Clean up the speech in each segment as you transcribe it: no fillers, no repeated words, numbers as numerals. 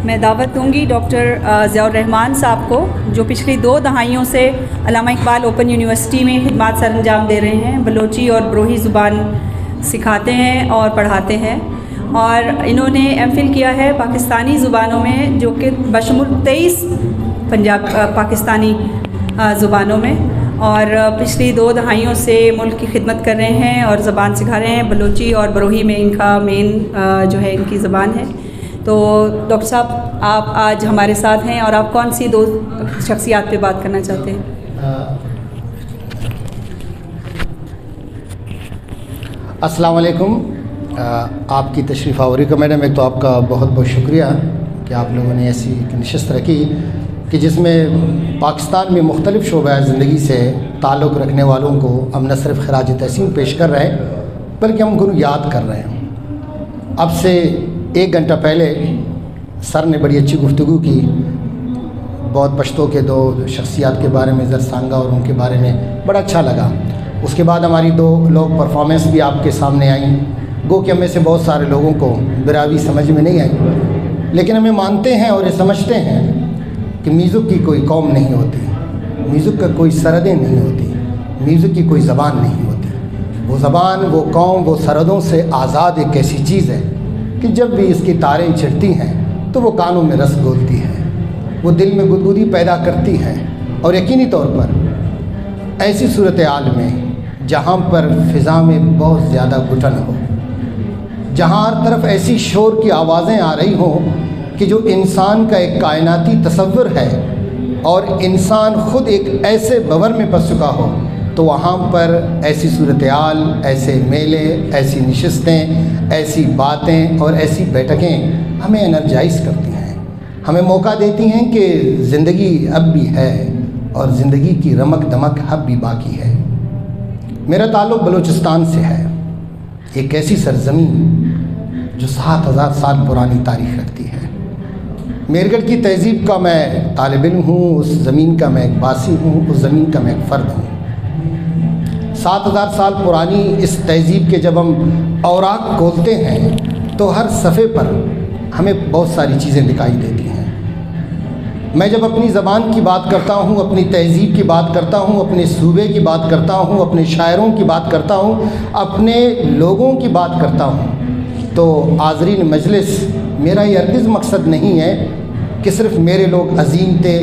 میں دعوت دوں گی ڈاکٹر ضیاء الرحمان صاحب کو، جو پچھلی 2 دہائیوں سے علامہ اقبال اوپن یونیورسٹی میں خدمات سر انجام دے رہے ہیں، بلوچی اور بروہی زبان سکھاتے ہیں اور پڑھاتے ہیں، اور انہوں نے ایم فل کیا ہے پاکستانی زبانوں میں، جو کہ بشمول 23 پاکستانی زبانوں میں، اور پچھلی 2 دہائیوں سے ملک کی خدمت کر رہے ہیں اور زبان سکھا رہے ہیں۔ بلوچی اور بروہی میں ان کا مین جو ہے ان کی زبان ہے۔ تو ڈاکٹر صاحب، آپ آج ہمارے ساتھ ہیں اور آپ کون سی 2 شخصیات پہ بات کرنا چاہتے ہیں؟ السلام علیکم، آپ کی تشریف آوری کا میڈم، ایک تو آپ کا بہت بہت شکریہ کہ آپ لوگوں نے ایسی نشست رکھی کہ جس میں پاکستان میں مختلف شعبۂ زندگی سے تعلق رکھنے والوں کو ہم نہ صرف خراج تحسین پیش کر رہے ہیں بلکہ ہم ان کو یاد کر رہے ہیں۔ اب سے 1 گھنٹہ پہلے سر نے بڑی اچھی گفتگو کی، بہت پشتوں کے 2 شخصیات کے بارے میں، زرسانگا اور ان کے بارے میں، بڑا اچھا لگا۔ اس کے بعد ہماری 2 لوگ پرفارمنس بھی آپ کے سامنے آئیں، گو کہ ہمیں سے بہت سارے لوگوں کو براوی سمجھ میں نہیں آئی، لیکن ہمیں مانتے ہیں اور یہ سمجھتے ہیں کہ میوزک کی کوئی قوم نہیں ہوتی، میوزک کا کوئی سرحدیں نہیں ہوتی، میوزک کی کوئی زبان نہیں ہوتی۔ وہ زبان، وہ قوم، وہ سرحدوں سے آزاد ایک ایسی چیز ہے کہ جب بھی اس کی تاریں چھڑتی ہیں تو وہ کانوں میں رس گھولتی ہے، وہ دل میں گدگدی پیدا کرتی ہے، اور یقینی طور پر ایسی صورتحال میں جہاں پر فضا میں بہت زیادہ گھٹن ہو، جہاں ہر طرف ایسی شور کی آوازیں آ رہی ہوں کہ جو انسان کا ایک کائناتی تصور ہے اور انسان خود ایک ایسے بور میں پھنس چکا ہو، تو وہاں پر ایسی صورتحال، ایسے میلے، ایسی نشستیں، ایسی باتیں اور ایسی بیٹھکیں ہمیں انرجائز کرتی ہیں، ہمیں موقع دیتی ہیں کہ زندگی اب بھی ہے اور زندگی کی رمک دمک اب بھی باقی ہے۔ میرا تعلق بلوچستان سے ہے، ایک ایسی سرزمین جو 7000 سال پرانی تاریخ رکھتی ہے۔ میرگڑھ کی تہذیب کا میں طالب علم ہوں، اس زمین کا میں ایک باسی ہوں، اس زمین کا میں ایک فرد ہوں۔ 7000 سال پرانی اس تہذیب کے جب ہم اوراق کھولتے ہیں تو ہر صفحے پر ہمیں بہت ساری چیزیں دکھائی دیتی ہیں۔ میں جب اپنی زبان کی بات کرتا ہوں، اپنی تہذیب کی بات کرتا ہوں، اپنے صوبے کی بات کرتا ہوں، اپنے شاعروں کی بات کرتا ہوں، اپنے لوگوں کی بات کرتا ہوں، تو حاضرین مجلس، میرا یہ ہرگز مقصد نہیں ہے کہ صرف میرے لوگ عظیم تھے،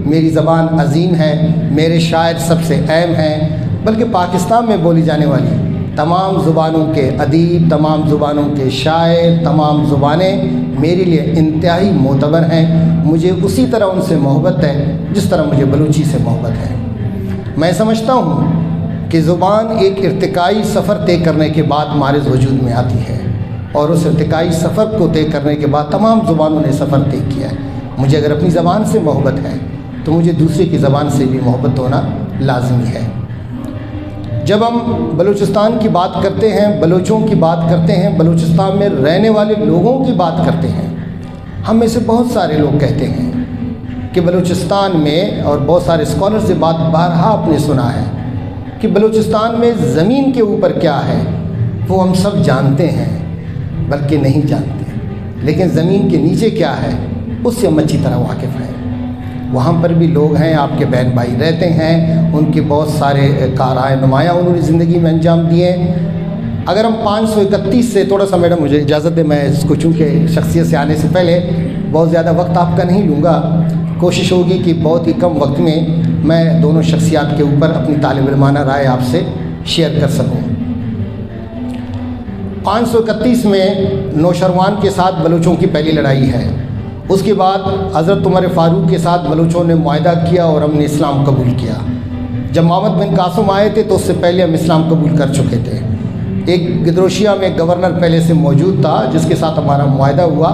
میری زبان عظیم ہے، میرے شاعر سب سے اہم ہیں، بلکہ پاکستان میں بولی جانے والی تمام زبانوں کے ادیب، تمام زبانوں کے شاعر، تمام زبانیں میرے لیے انتہائی معتبر ہیں۔ مجھے اسی طرح ان سے محبت ہے جس طرح مجھے بلوچی سے محبت ہے۔ میں سمجھتا ہوں کہ زبان ایک ارتقائی سفر طے کرنے کے بعد ہمارے وجود میں آتی ہے، اور اس ارتقائی سفر کو طے کرنے کے بعد تمام زبانوں نے سفر طے کیا ہے۔ مجھے اگر اپنی زبان سے محبت ہے تو مجھے دوسرے کی زبان سے بھی محبت ہونا لازمی ہے۔ جب ہم بلوچستان کی بات کرتے ہیں، بلوچوں کی بات کرتے ہیں، بلوچستان میں رہنے والے لوگوں کی بات کرتے ہیں، ہم میں سے بہت سارے لوگ کہتے ہیں کہ بلوچستان میں، اور بہت سارے اسکالر سے بات بارہا آپ نے سنا ہے کہ بلوچستان میں زمین کے اوپر کیا ہے وہ ہم سب جانتے ہیں، بلکہ نہیں جانتے، لیکن زمین کے نیچے کیا ہے اس سے ہم اچھی طرح واقف ہیں۔ وہاں پر بھی لوگ ہیں، آپ کے بہن بھائی رہتے ہیں، ان کے بہت سارے کارائے نمایاں انہوں نے زندگی میں انجام دیے۔ اگر ہم 531 سے تھوڑا سا، میڈم مجھے اجازت دیں، میں اس کو چونکہ شخصیت سے آنے سے پہلے بہت زیادہ وقت آپ کا نہیں لوں گا، کوشش ہوگی کہ بہت ہی کم وقت میں میں دونوں شخصیات کے اوپر اپنی طالب علمانہ رائے آپ سے شیئر کر سکوں۔ 531 میں نوشروان کے ساتھ بلوچوں کی پہلی لڑائی ہے۔ اس کے بعد حضرت عمر فاروق کے ساتھ بلوچوں نے معاہدہ کیا اور ہم نے اسلام قبول کیا۔ جب محمد بن قاسم آئے تھے تو اس سے پہلے ہم اسلام قبول کر چکے تھے۔ ایک گدروشیا میں گورنر پہلے سے موجود تھا جس کے ساتھ ہمارا معاہدہ ہوا۔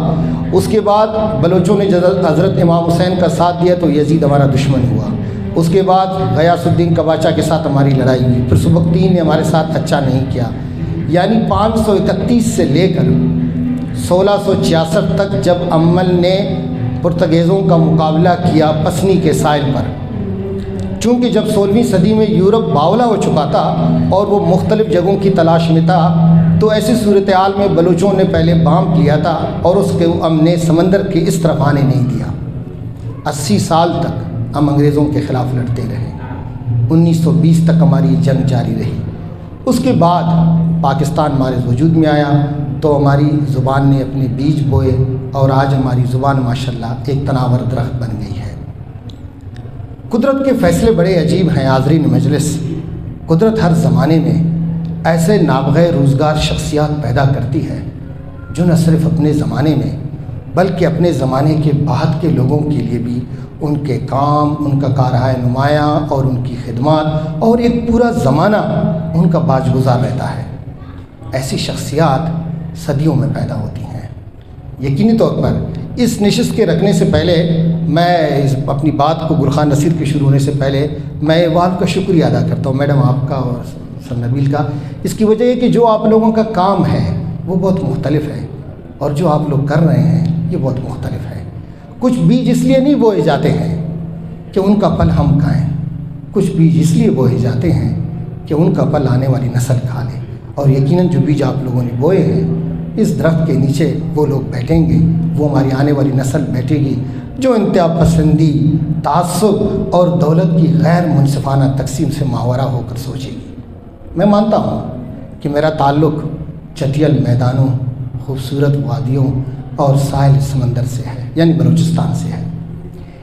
اس کے بعد بلوچوں نے حضرت امام حسین کا ساتھ دیا تو یزید ہمارا دشمن ہوا۔ اس کے بعد غیاث الدین قباچہ کے ساتھ ہماری لڑائی ہوئی، پھر سبکتین نے ہمارے ساتھ اچھا نہیں کیا۔ یعنی 531 سے لے کر 1666 تک جب امل نے پرتگیزوں کا مقابلہ کیا پسنی کے ساحل پر، چونکہ جب 16ویں صدی میں یورپ باولا ہو چکا تھا اور وہ مختلف جگہوں کی تلاش میں تھا، تو ایسی صورتحال میں بلوچوں نے پہلے بام لیا تھا اور اس کے ہم نے سمندر کے اس طرف آنے نہیں دیا۔ 80 سال تک ہم انگریزوں کے خلاف لڑتے رہے، 1920 تک ہماری جنگ جاری رہی۔ اس کے بعد پاکستان ہمارے وجود میں آیا تو ہماری زبان نے اپنے بیج بوئے اور آج ہماری زبان ماشاءاللہ ایک تناور درخت بن گئی ہے۔ قدرت کے فیصلے بڑے عجیب ہیں حاضرین مجلس۔ قدرت ہر زمانے میں ایسے نابغہ روزگار شخصیات پیدا کرتی ہے جو نہ صرف اپنے زمانے میں بلکہ اپنے زمانے کے بعد کے لوگوں کے لیے بھی ان کے کام، ان کا کارہائے نمایاں اور ان کی خدمات اور ایک پورا زمانہ ان کا باج گزار رہتا ہے۔ ایسی شخصیات صدیوں میں پیدا ہوتی ہیں۔ یقینی طور پر اس نشست کے رکھنے سے پہلے میں اپنی بات کو گلخان نصیر کے شروع ہونے سے پہلے میں والد کا شکریہ ادا کرتا ہوں، میڈم آپ کا اور سر نبیل کا۔ اس کی وجہ یہ کہ جو آپ لوگوں کا کام ہے وہ بہت مختلف ہے اور جو آپ لوگ کر رہے ہیں یہ بہت مختلف ہے۔ کچھ بیج اس لیے نہیں بوئے جاتے ہیں کہ ان کا پھل ہم کھائیں، کچھ بیج اس لیے بوئے جاتے ہیں کہ ان کا پھل آنے والی نسل کھا لے۔ اور یقیناً جو بیج آپ لوگوں نے بوئے ہیں اس درخت کے نیچے وہ لوگ بیٹھیں گے، وہ ہماری آنے والی نسل بیٹھے گی جو انتہا پسندی، تعصب اور دولت کی غیر منصفانہ تقسیم سے ماورا ہو کر سوچے گی۔ میں مانتا ہوں کہ میرا تعلق چٹیل میدانوں، خوبصورت وادیوں اور ساحل سمندر سے ہے، یعنی بلوچستان سے ہے۔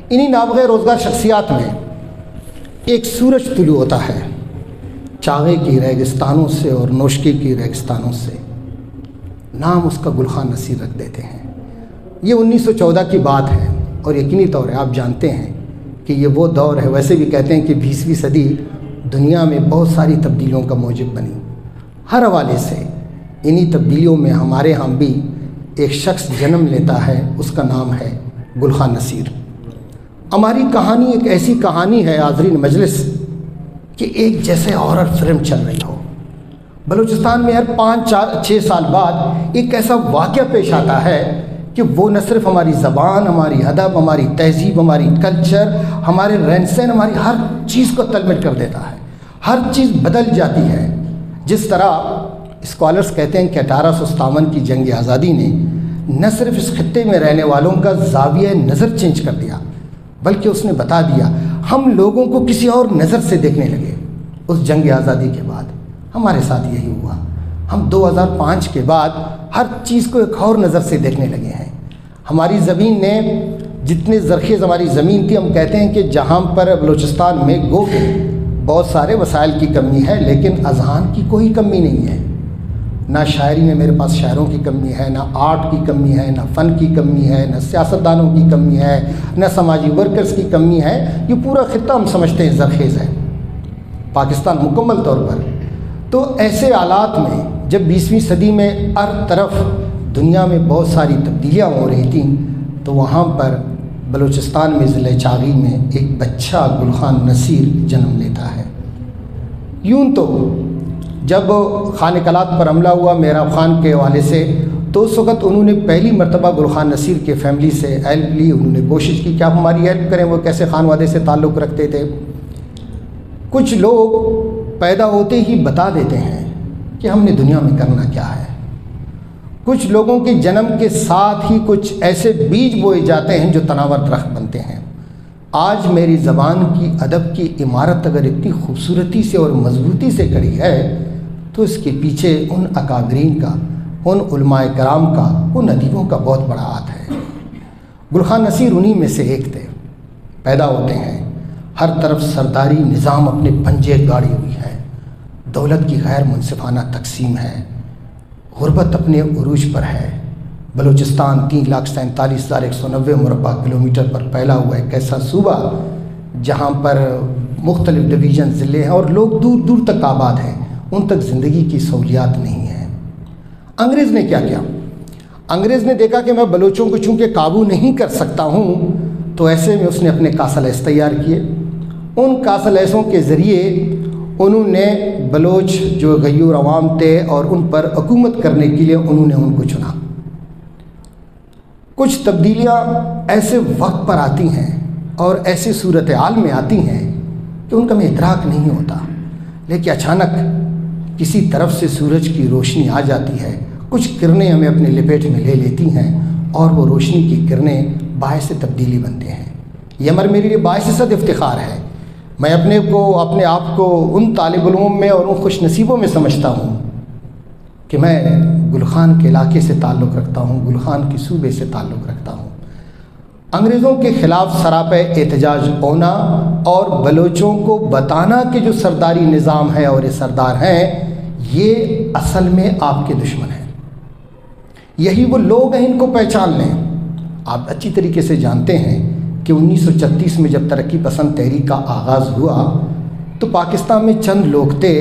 انہی نابغہ روزگار شخصیات میں ایک سورج طلوع ہوتا ہے چاغے کی ریگستانوں سے اور نوشکی کی ریگستانوں سے، نام اس کا گلخان نصیر رکھ دیتے ہیں۔ یہ 1914 کی بات ہے اور یقینی طور ہے آپ جانتے ہیں کہ یہ وہ دور ہے، ویسے بھی کہتے ہیں کہ 20ویں صدی دنیا میں بہت ساری تبدیلیوں کا موجب بنی۔ ہر حوالے سے انہی تبدیلیوں میں ہمارے ہاں بھی ایک شخص جنم لیتا ہے، اس کا نام ہے گلخان نصیر۔ ہماری کہانی ایک ایسی کہانی ہے حاضرین مجلس کہ ایک جیسے ہارر فلم چل رہی ہو۔ بلوچستان میں ہر 5-6 سال بعد ایک ایسا واقعہ پیش آتا ہے کہ وہ نہ صرف ہماری زبان، ہماری ادب، ہماری تہذیب، ہماری کلچر، ہمارے رہن سہن، ہماری ہر چیز کو تلمٹ کر دیتا ہے، ہر چیز بدل جاتی ہے۔ جس طرح اسکالرز کہتے ہیں کہ 1857 کی جنگ آزادی نے نہ صرف اس خطے میں رہنے والوں کا زاویہ نظر چینج کر دیا بلکہ اس نے بتا دیا ہم لوگوں کو کسی اور نظر سے دیکھنے لگے۔ اس جنگ آزادی کے بعد ہمارے ساتھ یہی ہوا، ہم 2005 کے بعد ہر چیز کو ایک اور نظر سے دیکھنے لگے ہیں۔ ہماری زمین نے جتنے زرخیز ہماری زمین تھی، ہم کہتے ہیں کہ جہاں پر بلوچستان میں گو کے بہت سارے وسائل کی کمی ہے لیکن اذہان کی کوئی کمی نہیں ہے۔ نہ شاعری میں میرے پاس شاعروں کی کمی ہے، نہ آرٹ کی کمی ہے، نہ فن کی کمی ہے، نہ سیاستدانوں کی کمی ہے، نہ سماجی ورکرز کی کمی ہے۔ یہ پورا خطہ ہم سمجھتے ہیں زرخیز ہے پاکستان مکمل طور پر۔ تو ایسے حالات میں جب 20ویں صدی میں ہر طرف دنیا میں بہت ساری تبدیلیاں ہو رہی تھیں تو وہاں پر بلوچستان میں ضلع چاغی میں ایک بچہ گلخان نصیر جنم لیتا ہے۔ یوں تو جب خانہ کلات پر حملہ ہوا میراب خان کے حوالے سے تو اس وقت انہوں نے پہلی مرتبہ گلخان نصیر کے فیملی سے ہیلپ لی، انہوں نے کوشش کی کہ آپ ہماری ہیلپ کریں۔ وہ کیسے خانوادے سے تعلق رکھتے تھے۔ کچھ لوگ پیدا ہوتے ہی بتا دیتے ہیں کہ ہم نے دنیا میں کرنا کیا ہے۔ کچھ لوگوں کے جنم کے ساتھ ہی کچھ ایسے بیج بوئے جاتے ہیں جو تناور درخت بنتے ہیں۔ آج میری زبان کی ادب کی عمارت اگر اتنی خوبصورتی سے اور مضبوطی سے کھڑی ہے تو اس کے پیچھے ان اکابرین کا، ان علماء کرام کا، ان ادیبوں کا بہت بڑا ہاتھ ہے۔ گلخان نصیر انہی میں سے ایک تھے۔ پیدا ہوتے ہیں، ہر طرف سرداری نظام اپنے پنجے گاڑی ہوئی ہے، دولت کی غیر منصفانہ تقسیم ہے، غربت اپنے عروج پر ہے۔ بلوچستان 3,47,190 مربع کلومیٹر پر پھیلا ہوا ایک ایسا صوبہ جہاں پر مختلف ڈویژن ضلع ہیں اور لوگ دور دور تک آباد ہیں، ان تک زندگی کی سہولیات نہیں ہیں۔ انگریز نے کیا کیا؟ انگریز نے دیکھا کہ میں بلوچوں کو چونکہ قابو نہیں کر سکتا ہوں تو ایسے میں اس نے اپنے کاسلائس تیار کیے۔ ان کاسلائسوں کے ذریعے انہوں نے بلوچ جو غیور عوام تھے اور ان پر حکومت کرنے کے لیے انہوں نے ان کو چنا۔ کچھ تبدیلیاں ایسے وقت پر آتی ہیں اور ایسی صورتحال میں آتی ہیں کہ ان کا میں ادراک نہیں ہوتا، لیکن اچانک کسی طرف سے سورج کی روشنی آ جاتی ہے، کچھ کرنیں ہمیں اپنے لپیٹ میں لے لیتی ہیں اور وہ روشنی کی کرنیں باعث تبدیلی بنتے ہیں۔ یہ عمر میرے لیے باعث صد افتخار ہے۔ میں اپنے آپ کو ان طالب علوم میں اور ان خوش نصیبوں میں سمجھتا ہوں کہ میں گلخان کے علاقے سے تعلق رکھتا ہوں، گلخان کے صوبے سے تعلق رکھتا ہوں۔ انگریزوں کے خلاف سراپے احتجاج ہونا اور بلوچوں کو بتانا کہ جو سرداری نظام ہے اور یہ سردار ہیں، یہ اصل میں آپ کے دشمن ہیں۔ یہی وہ لوگ ہیں، ان کو پہچان لیں۔ آپ اچھی طریقے سے جانتے ہیں کہ 1936 میں جب ترقی پسند تحریک کا آغاز ہوا تو پاکستان میں چند لوگ تھے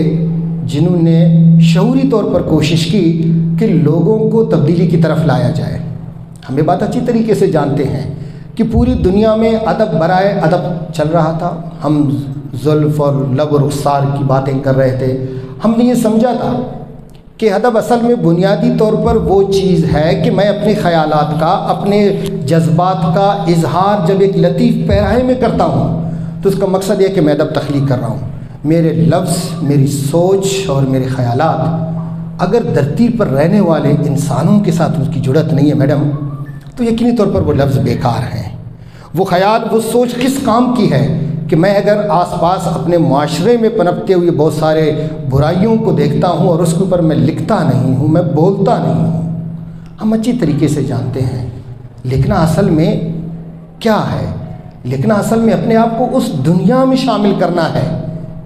جنہوں نے شعوری طور پر کوشش کی کہ لوگوں کو تبدیلی کی طرف لایا جائے۔ ہم یہ بات اچھی طریقے سے جانتے ہیں کہ پوری دنیا میں ادب برائے ادب چل رہا تھا۔ ہم زلف اور لب و رخسار کی باتیں کر رہے تھے۔ ہم نے یہ سمجھا تھا کہ ادب اصل میں بنیادی طور پر وہ چیز ہے کہ میں اپنے خیالات کا، اپنے جذبات کا اظہار جب ایک لطیف پیراہے میں کرتا ہوں تو اس کا مقصد یہ کہ میں ادب تخلیق کر رہا ہوں۔ میرے لفظ، میری سوچ اور میرے خیالات اگر دھرتی پر رہنے والے انسانوں کے ساتھ اس کی جڑت نہیں ہے میڈم، تو یقینی طور پر وہ لفظ بیکار ہیں۔ وہ خیال، وہ سوچ کس کام کی ہے کہ میں اگر آس پاس اپنے معاشرے میں پنپتے ہوئے بہت سارے برائیوں کو دیکھتا ہوں اور اس کے اوپر میں لکھتا نہیں ہوں، میں بولتا نہیں ہوں۔ ہم اچھی طریقے سے جانتے ہیں لکھنا اصل میں کیا ہے۔ لکھنا اصل میں اپنے آپ کو اس دنیا میں شامل کرنا ہے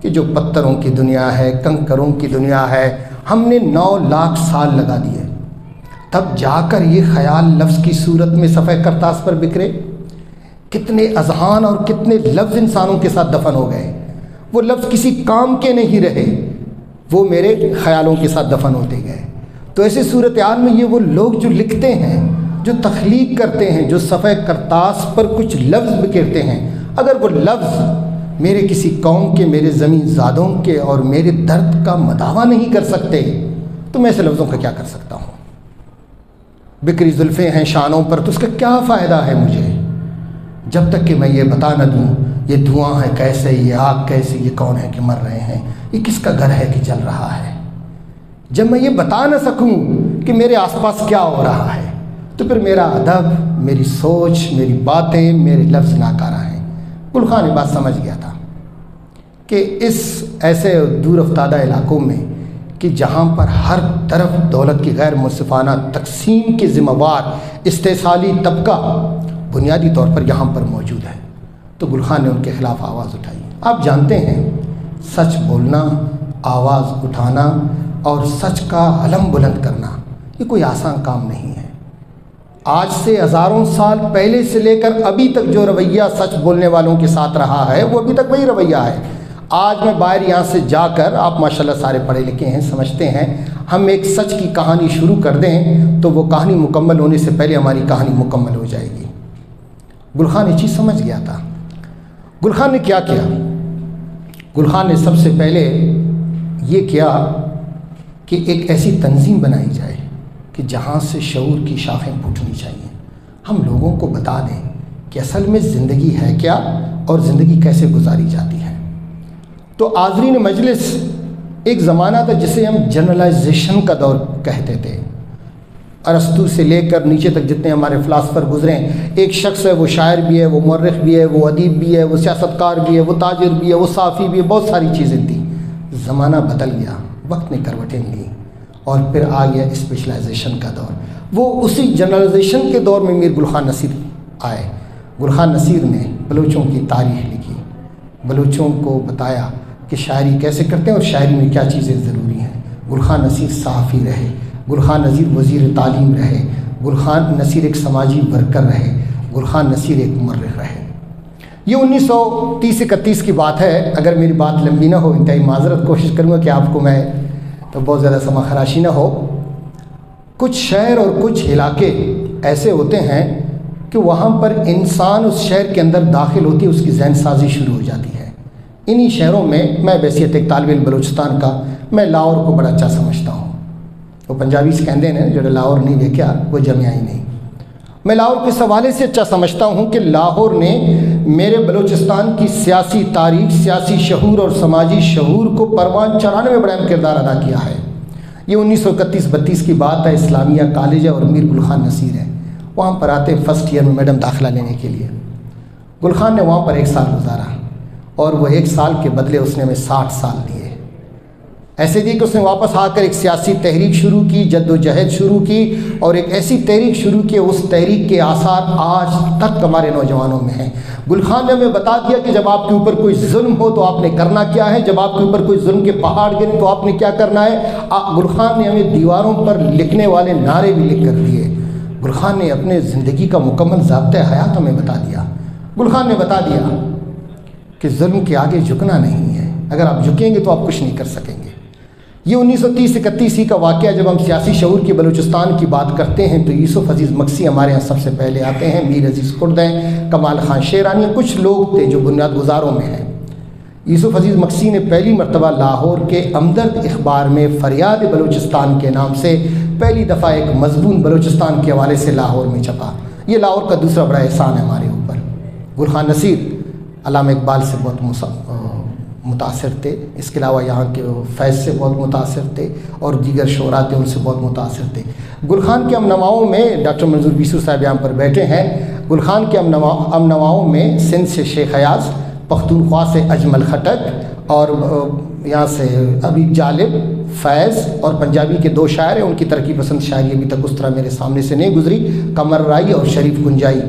کہ جو پتھروں کی دنیا ہے، کنکروں کی دنیا ہے۔ ہم نے 9 لاکھ سال لگا دیے، تب جا کر یہ خیال لفظ کی صورت میں صفحہ کرتاس پر بکھرے۔ کتنے اذہان اور کتنے لفظ انسانوں کے ساتھ دفن ہو گئے۔ وہ لفظ کسی کام کے نہیں رہے، وہ میرے خیالوں کے ساتھ دفن ہوتے گئے۔ تو ایسی صورتحال میں یہ وہ لوگ جو لکھتے ہیں، جو تخلیق کرتے ہیں، جو صفحہ کرتاس پر کچھ لفظ بکھیرتے ہیں، اگر وہ لفظ میرے کسی قوم کے، میرے زمین زادوں کے اور میرے درد کا مداوع نہیں کر سکتے تو میں ایسے لفظوں کا کیا کر سکتا ہوں؟ بکری زلفیں ہیں شانوں پر، تو اس کا کیا فائدہ ہے مجھے جب تک کہ میں یہ بتا نہ دوں یہ دھواں ہے کیسے، یہ آگ کیسے، یہ کون ہے کہ مر رہے ہیں، یہ کس کا گھر ہے کہ جل رہا ہے۔ جب میں یہ بتا نہ سکوں کہ میرے آس پاس کیا ہو رہا ہے تو پھر میرا ادب، میری سوچ، میری باتیں، میرے لفظ ناکارہ ہیں۔ گلخان یہ بات سمجھ گیا تھا کہ اس ایسے دور افتادہ علاقوں میں کہ جہاں پر ہر طرف دولت کی غیر منصفانہ تقسیم کے ذمہ وار استحصالی طبقہ بنیادی طور پر یہاں پر موجود ہے، تو گلخان نے ان کے خلاف آواز اٹھائی۔ آپ جانتے ہیں سچ بولنا، آواز اٹھانا اور سچ کا علم بلند کرنا یہ کوئی آسان کام نہیں ہے۔ آج سے ہزاروں سال پہلے سے لے کر ابھی تک جو رویہ سچ بولنے والوں کے ساتھ رہا ہے وہ ابھی تک وہی رویہ ہے۔ آج میں باہر یہاں سے جا کر، آپ ماشاءاللہ سارے پڑھے لکھے ہیں، سمجھتے ہیں، ہم ایک سچ کی کہانی شروع کر دیں تو وہ کہانی مکمل ہونے سے پہلے ہماری کہانی مکمل ہو جائے گی۔ گلخان یہ چیز سمجھ گیا تھا۔ گلخان نے کیا کیا؟ گلخان نے سب سے پہلے یہ کیا کہ ایک ایسی تنظیم بنائی جائے کہ جہاں سے شعور کی شاخیں پھوٹنی چاہیے۔ ہم لوگوں کو بتا دیں کہ اصل میں زندگی ہے کیا اور زندگی کیسے گزاری جاتی ہے۔ تو حاضرین مجلس، ایک زمانہ تھا جسے ہم جنرلائزیشن کا دور کہتے تھے۔ ارسطو سے لے کر نیچے تک جتنے ہمارے فلاسفر گزرے ہیں، ایک شخص ہے، وہ شاعر بھی ہے، وہ مورخ بھی ہے، وہ ادیب بھی ہے، وہ سیاستکار بھی ہے، وہ تاجر بھی ہے، وہ صحافی بھی ہے، بہت ساری چیزیں تھیں۔ زمانہ بدل گیا، وقت نے کروٹیں لیں اور پھر آ گیا اسپیشلائزیشن کا دور۔ وہ اسی جنرلائزیشن کے دور میں میر گلخان نصیر آئے۔ گلخان نصیر نے بلوچوں کی تاریخ لکھی، بلوچوں کو بتایا کہ شاعری کیسے کرتے ہیں اور شاعری میں کیا چیزیں ضروری ہیں۔ گلخان نصیر صحافی رہے، گلخان نصیر وزیر تعلیم رہے، گلخان نصیر ایک سماجی ورکر رہے، گلخان نصیر ایک مورخ رہے۔ یہ 1930-31 کی بات ہے۔ اگر میری بات لمبی نہ ہو، انتہائی معذرت کوشش کروں گا کہ آپ کو میں تو بہت زیادہ سما خراشی نہ ہو۔ کچھ شہر اور کچھ علاقے ایسے ہوتے ہیں کہ وہاں پر انسان اس شہر کے اندر داخل ہوتی ہے، اس کی ذہن سازی شروع ہو جاتی ہے۔ انہی شہروں میں میں بحیثیت ایک طالب علم بلوچستان کا، میں لاہور کو بڑا اچھا سمجھتا ہوں۔ وہ پنجابی سے کہتے ہیں جو لاہور نہیں دیکھا وہ جمیا ہی نہیں۔ میں لاہور کو اس حوالے سے اچھا سمجھتا ہوں کہ لاہور نے میرے بلوچستان کی سیاسی تاریخ، سیاسی شعور اور سماجی شعور کو پروان چڑھانے میں بڑا اہم کردار ادا کیا ہے۔ یہ 1931-32 کی بات ہے، اسلامیہ کالج ہے اور میر گل خان نصیر ہے، وہاں پر آتے ہیں فرسٹ ایئر میں میڈم داخلہ لینے کے لیے۔ گل خان نے وہاں پر 1 سال گزارا اور وہ 1 سال کے بدلے اس نے ہمیں 60 سال دیے۔ ایسے دی کہ اس نے واپس آ کر ایک سیاسی تحریک شروع کی، جد و جہد شروع کی اور ایک ایسی تحریک شروع کی، اس تحریک کے آثار آج تک ہمارے نوجوانوں میں ہیں۔ گل خان نے ہمیں بتا دیا کہ جب آپ کے اوپر کوئی ظلم ہو تو آپ نے کرنا کیا ہے، جب آپ کے اوپر کوئی ظلم کے پہاڑ گرے تو آپ نے کیا کرنا ہے۔ گل خان نے ہمیں دیواروں پر لکھنے والے نعرے بھی لکھ کر دیے۔ گل خان نے اپنے زندگی کا مکمل ضابطۂ حیات ہمیں بتا دیا۔ گل خان نے بتا دیا کہ ظلم کے آگے جھکنا نہیں ہے، اگر آپ جھکیں گے تو آپ کچھ نہیں کر سکیں گے۔ یہ 1930-31 کا واقعہ، جب ہم سیاسی شعور کی بلوچستان کی بات کرتے ہیں تو یوسف عزیز مکسی ہمارے ہاں سب سے پہلے آتے ہیں، میر عزیز کرد ہیں، کمال خان شیرانی، کچھ لوگ تھے جو بنیاد گزاروں میں ہیں۔ یوسف عزیز مکسی نے پہلی مرتبہ لاہور کے ہمدرد اخبار میں فریاد بلوچستان کے نام سے پہلی دفعہ ایک مضمون بلوچستان کے حوالے سے لاہور میں چھپا۔ یہ لاہور کا دوسرا بڑا احسان ہے ہمارے اوپر۔ گل خان نصیر علامہ اقبال سے بہت متاثر تھے، اس کے علاوہ یہاں کے فیض سے بہت متاثر تھے اور دیگر شعراء تھے ان سے بہت متاثر تھے۔ گل خان کے ہم نواؤں میں ڈاکٹر منظور بیسو صاحب یہاں پر بیٹھے ہیں، گل خان کے ہم نواؤں میں سندھ سے شیخ ایاز، پختونخوا سے اجمل خٹک اور یہاں سے ابھی جالب، فیض اور پنجابی کے 2 شاعر ہیں، ان کی ترقی پسند شاعری ابھی تک اس طرح میرے سامنے سے نہیں گزری، قمر رائی اور شریف گنجائی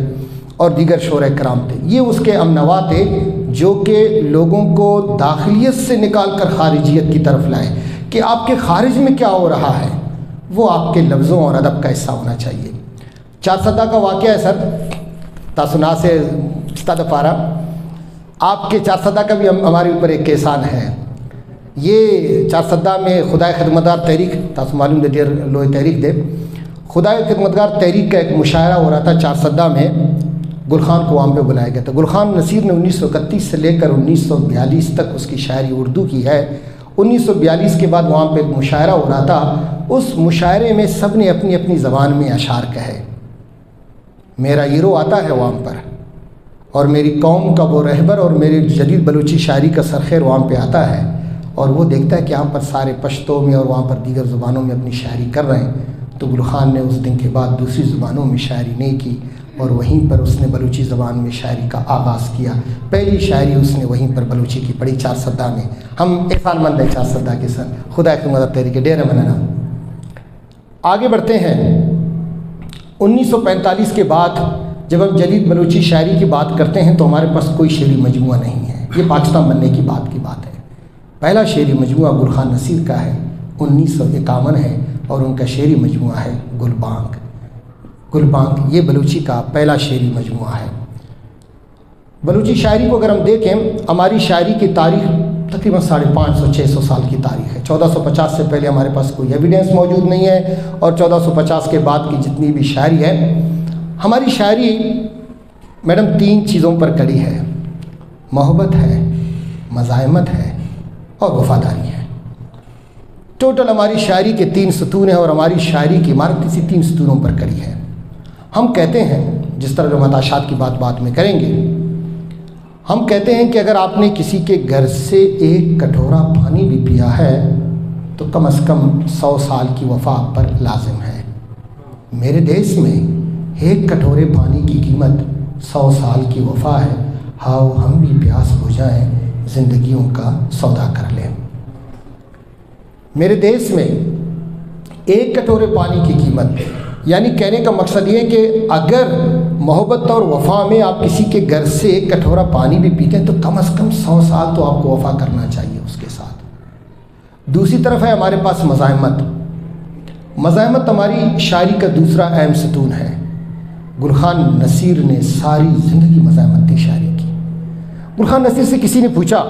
اور دیگر شعراء کرام تھے۔ یہ اس کے ہم نوا تھے جو کہ لوگوں کو داخلیت سے نکال کر خارجیت کی طرف لائے کہ آپ کے خارج میں کیا ہو رہا ہے وہ آپ کے لفظوں اور ادب کا حصہ ہونا چاہیے۔ 4 صدہ کا واقعہ ہے سر، تاسنا سے استاد پارا آپ کے 4 صدہ کا بھی ہمارے اوپر ایک احسان ہے۔ یہ 4 صدہ میں خدای خدمتگار تحریک تاس معلوم دے دیر لوئے تحریک دے خدای خدمتگار تحریک کا ایک مشاعرہ ہو رہا تھا 4 صدہ میں، گل خان کو وہاں پہ بلایا گیا تھا۔ گل خان نصیر نے 1931 سے لے کر 1942 تک اس کی شاعری اردو کی ہے۔ 1942 کے بعد وہاں پہ ایک مشاعرہ ہو رہا تھا، اس مشاعرے میں سب نے اپنی اپنی زبان میں اشعار کہے۔ میرا ہیرو آتا ہے وہاں پر اور میری قوم کا وہ رہبر اور میری جدید بلوچی شاعری کا سرخیر وہاں پہ آتا ہے اور وہ دیکھتا ہے کہ یہاں پر سارے پشتوں میں اور وہاں پر دیگر زبانوں میں اپنی شاعری کر رہے ہیں، تو گل خان نے اس دن کے بعد دوسری زبانوں میں شاعری نہیں کی اور وہیں پر اس نے بلوچی زبان میں شاعری کا آغاز کیا۔ پہلی شاعری اس نے وہیں پر بلوچی کی پڑھی 4 صدہ میں۔ ہم احسان مند ہیں 4 صدہ کے سر، خدا کی مدد تحریک ڈیرہ منانا۔ آگے بڑھتے ہیں۔ 1945 کے بعد جب ہم جدید بلوچی شاعری کی بات کرتے ہیں تو ہمارے پاس کوئی شعری مجموعہ نہیں ہے، یہ پاکستان بننے کی بات ہے۔ پہلا شعری مجموعہ گل خان نصیر کا ہے، 1951 ہے اور ان کا شعری مجموعہ ہے گل بانگ۔ گل بانگ یہ بلوچی کا پہلا شعری مجموعہ ہے۔ بلوچی شاعری کو اگر ہم دیکھیں، ہماری شاعری کی تاریخ تقریباً 550-600 سال کی تاریخ ہے۔ 1450 سے پہلے ہمارے پاس کوئی ایویڈنس موجود نہیں ہے اور 1450 کے بعد کی جتنی بھی شاعری ہے، ہماری شاعری میڈم 3 چیزوں پر کڑی ہے: محبت ہے، مزاحمت ہے اور وفاداری ہے۔ ٹوٹل ہماری شاعری کے 3 ستون ہیں اور ہماری شاعری کی عمارت اسی 3 ستونوں پر کڑی ہے۔ ہم کہتے ہیں، جس طرح جو متاشات کی بات میں کریں گے، ہم کہتے ہیں کہ اگر آپ نے کسی کے گھر سے ایک کٹورا پانی بھی پیا ہے تو کم از کم 100 سال کی وفا آپ پر لازم ہے۔ میرے دیس میں ایک کٹورے پانی کی قیمت 100 سال کی وفا ہے، ہاؤ ہم بھی پیاس بجھائیں، زندگیوں کا سودا کر لیں۔ میرے دیس میں ایک کٹورے پانی کی قیمت، یعنی کہنے کا مقصد یہ کہ اگر محبت اور وفا میں آپ کسی کے گھر سے ایک کٹورا پانی بھی پیتے ہیں تو کم از کم 100 سال تو آپ کو وفا کرنا چاہیے اس کے ساتھ۔ دوسری طرف ہے ہمارے پاس مزاحمت۔ مزاحمت ہماری شاعری کا دوسرا اہم ستون ہے۔ گل خان نصیر نے ساری زندگی مزاحمتی شاعری کی۔ گل خان نصیر سے کسی نے پوچھا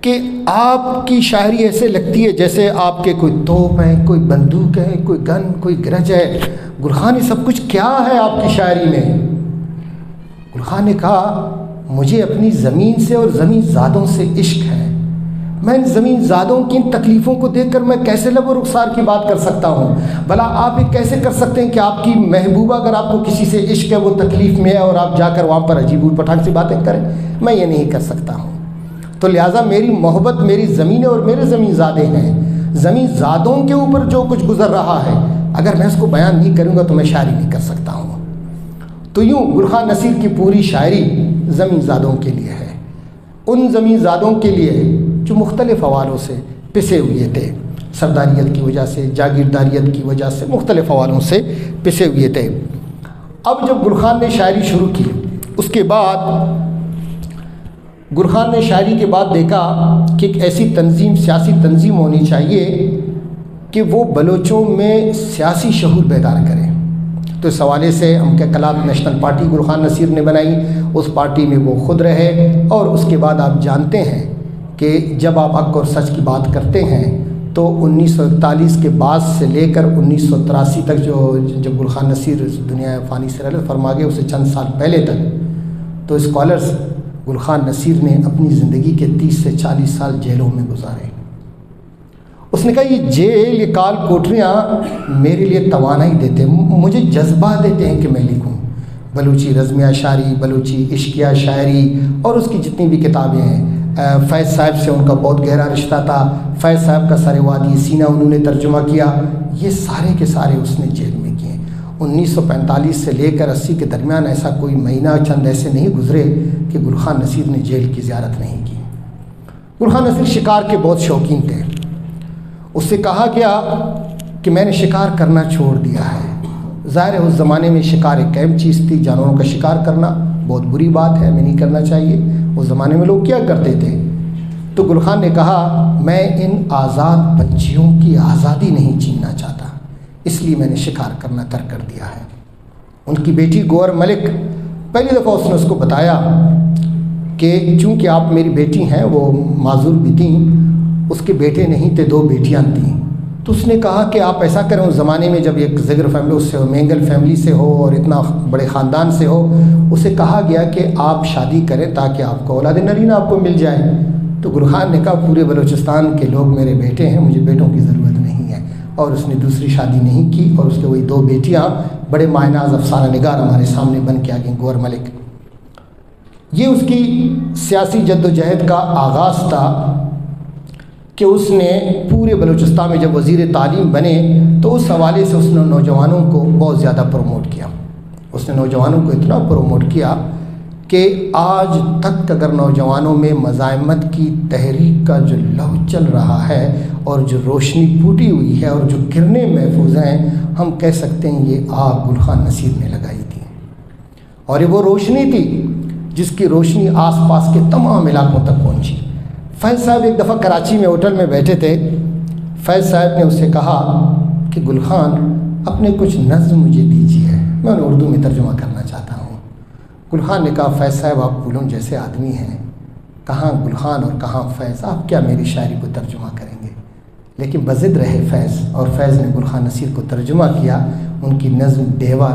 کہ آپ کی شاعری ایسے لگتی ہے جیسے آپ کے کوئی توپ ہیں، کوئی بندوق ہے، کوئی گن، کوئی گرج ہے، گل خان یہ سب کچھ کیا ہے آپ کی شاعری میں؟ گل خان نے کہا، مجھے اپنی زمین سے اور زمین زادوں سے عشق ہے، میں زمین زادوں کی ان تکلیفوں کو دیکھ کر میں کیسے لب و رخسار کی بات کر سکتا ہوں؟ بھلا آپ یہ کیسے کر سکتے ہیں کہ آپ کی محبوبہ اگر آپ کو کسی سے عشق ہے، وہ تکلیف میں ہے، اور آپ جا کر وہاں پر عجیب پٹھاک سی باتیں کریں؟ میں یہ نہیں کر سکتا ہوں۔ تو لہٰذا میری محبت میری زمینیں اور میرے زمین زادے ہیں۔ زمین زادوں کے اوپر جو کچھ گزر رہا ہے، اگر میں اس کو بیان نہیں کروں گا تو میں شاعری نہیں کر سکتا ہوں۔ تو یوں گلخان نصیر کی پوری شاعری زمین زادوں کے لیے ہے، ان زمین زادوں کے لیے جو مختلف حوالوں سے پسے ہوئے تھے، سرداریت کی وجہ سے، جاگیرداریت کی وجہ سے، مختلف حوالوں سے پسے ہوئے تھے۔ اب جب گلخان نے شاعری شروع کی، اس کے بعد گلخان نے شاعری کے بعد دیکھا کہ ایک ایسی تنظیم، سیاسی تنظیم ہونی چاہیے کہ وہ بلوچوں میں سیاسی شعور بیدار کرے۔ تو اس حوالے سے ہم کلات نیشنل پارٹی گلخان نصیر نے بنائی، اس پارٹی میں وہ خود رہے، اور اس کے بعد آپ جانتے ہیں کہ جب آپ حق اور سچ کی بات کرتے ہیں تو 1941 کے بعد سے لے کر 1983 تک جب گلخان نصیر دنیا فانی سے رحلت فرما گئے، اسے چند سال پہلے تک تو اسکالرز گلخان نصیر نے اپنی زندگی کے 30 سے 40 سال جیلوں میں گزارے۔ اس نے کہا یہ جیل، یہ کال کوٹریاں میرے لیے توانائی دیتے ہیں، مجھے جذبہ دیتے ہیں کہ میں لکھوں۔ بلوچی رزمیہ شاعری، بلوچی عشقیہ شاعری اور اس کی جتنی بھی کتابیں ہیں، فیض صاحب سے ان کا بہت گہرا رشتہ تھا، فیض صاحب کا سر وادی سینہ انہوں نے ترجمہ کیا، یہ سارے کے سارے اس نے جیل میں کیے۔ 1945 سے لے کر 80 کے درمیان ایسا کوئی مہینہ چند ایسے نہیں گزرے کہ گلخان نصیر نے جیل کی زیارت نہیں کی۔ گلخان نصیر شکار کے بہت شوقین تھے۔ اس سے کہا گیا کہ میں نے شکار کرنا چھوڑ دیا ہے۔ ظاہر ہے اس زمانے میں شکار ایک اہم چیز تھی، جانوروں کا شکار کرنا بہت بری بات ہے، ہمیں نہیں کرنا چاہیے۔ اس زمانے میں لوگ کیا کرتے تھے؟ تو گلخان نے کہا میں ان آزاد پنچھیوں کی آزادی نہیں چھیننا چاہتا، اس لیے میں نے شکار کرنا ترک کر دیا ہے۔ ان کی بیٹی گوہر ملک، پہلی دفعہ اس نے اس کو بتایا کہ چونکہ آپ میری بیٹی ہیں، وہ معذور بھی تھیں، اس کے بیٹے نہیں تھے، 2 بیٹیاں تھیں۔ تو اس نے کہا کہ آپ ایسا کریں، اس زمانے میں جب ایک زگر فیملی اس سے مینگل فیملی سے ہو اور اتنا بڑے خاندان سے ہو، اسے کہا گیا کہ آپ شادی کریں تاکہ آپ کو اولاد نرینہ آپ کو مل جائے۔ تو گلخان نے کہا پورے بلوچستان کے لوگ میرے بیٹے ہیں، مجھے بیٹوں کی ضرورت نہیں ہے، اور اس نے دوسری شادی نہیں کی، اور اس کے وہی 2 بیٹیاں بڑے معناز افسانہ نگار ہمارے سامنے بن کے آ گئیں، گوہر ملک۔ یہ اس کی سیاسی جد و جہد کا آغاز تھا کہ اس نے پورے بلوچستان میں جب وزیر تعلیم بنے تو اس حوالے سے اس نے نوجوانوں کو بہت زیادہ پروموٹ کیا۔ اس نے نوجوانوں کو اتنا پروموٹ کیا کہ آج تک اگر نوجوانوں میں مزاحمت کی تحریک کا جو لہو چل رہا ہے اور جو روشنی پھوٹی ہوئی ہے اور جو کرنیں محفوظ ہیں، ہم کہہ سکتے ہیں یہ آگ گلخان نصیر نے لگائی تھی، اور یہ وہ روشنی تھی جس کی روشنی آس پاس کے تمام علاقوں تک پہنچی۔ فیض صاحب ایک دفعہ کراچی میں ہوٹل میں بیٹھے تھے، فیض صاحب نے اس سے کہا کہ گلخان اپنے کچھ نظم مجھے دیجیے، میں انہیں اردو میں ترجمہ کرنا چاہتا ہوں۔ گلخان نے کہا فیض صاحب آپ پھولوں جیسے آدمی ہیں، کہاں گلخان اور کہاں فیض، آپ کیا میری شاعری کو ترجمہ کریں گے؟ لیکن بضد رہے فیض، اور فیض نے گلخان نصیر کو ترجمہ کیا۔ ان کی نظم ڈیوا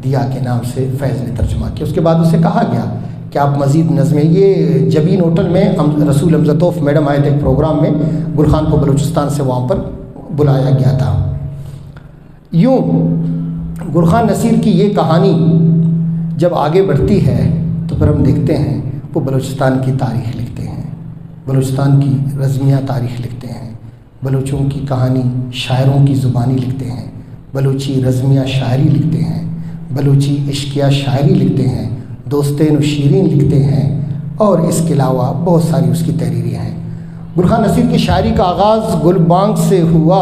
دیا کے نام سے فیض نے ترجمہ کیا۔ اس کے بعد اسے کہا گیا کہ آپ مزید نظمیں، یہ جبین ہوٹل میں رسول امزتوف میڈم آئے تھے ایک پروگرام میں، گلخان کو بلوچستان سے وہاں پر بلایا گیا تھا۔ یوں گلخان نصیر کی یہ کہانی جب آگے بڑھتی ہے تو پھر ہم دیکھتے ہیں وہ بلوچستان کی تاریخ لکھتے ہیں، بلوچستان کی رزمیہ تاریخ لکھتے ہیں، بلوچوں کی کہانی شاعروں کی زبانی لکھتے ہیں، بلوچی رزمیہ شاعری لکھتے ہیں، بلوچی عشقیہ شاعری لکھتے ہیں، دوستین و شیرین لکھتے ہیں، اور اس کے علاوہ بہت ساری اس کی تحریریں ہیں۔ گلخان نصیر کی شاعری کا آغاز گل بانگ سے ہوا،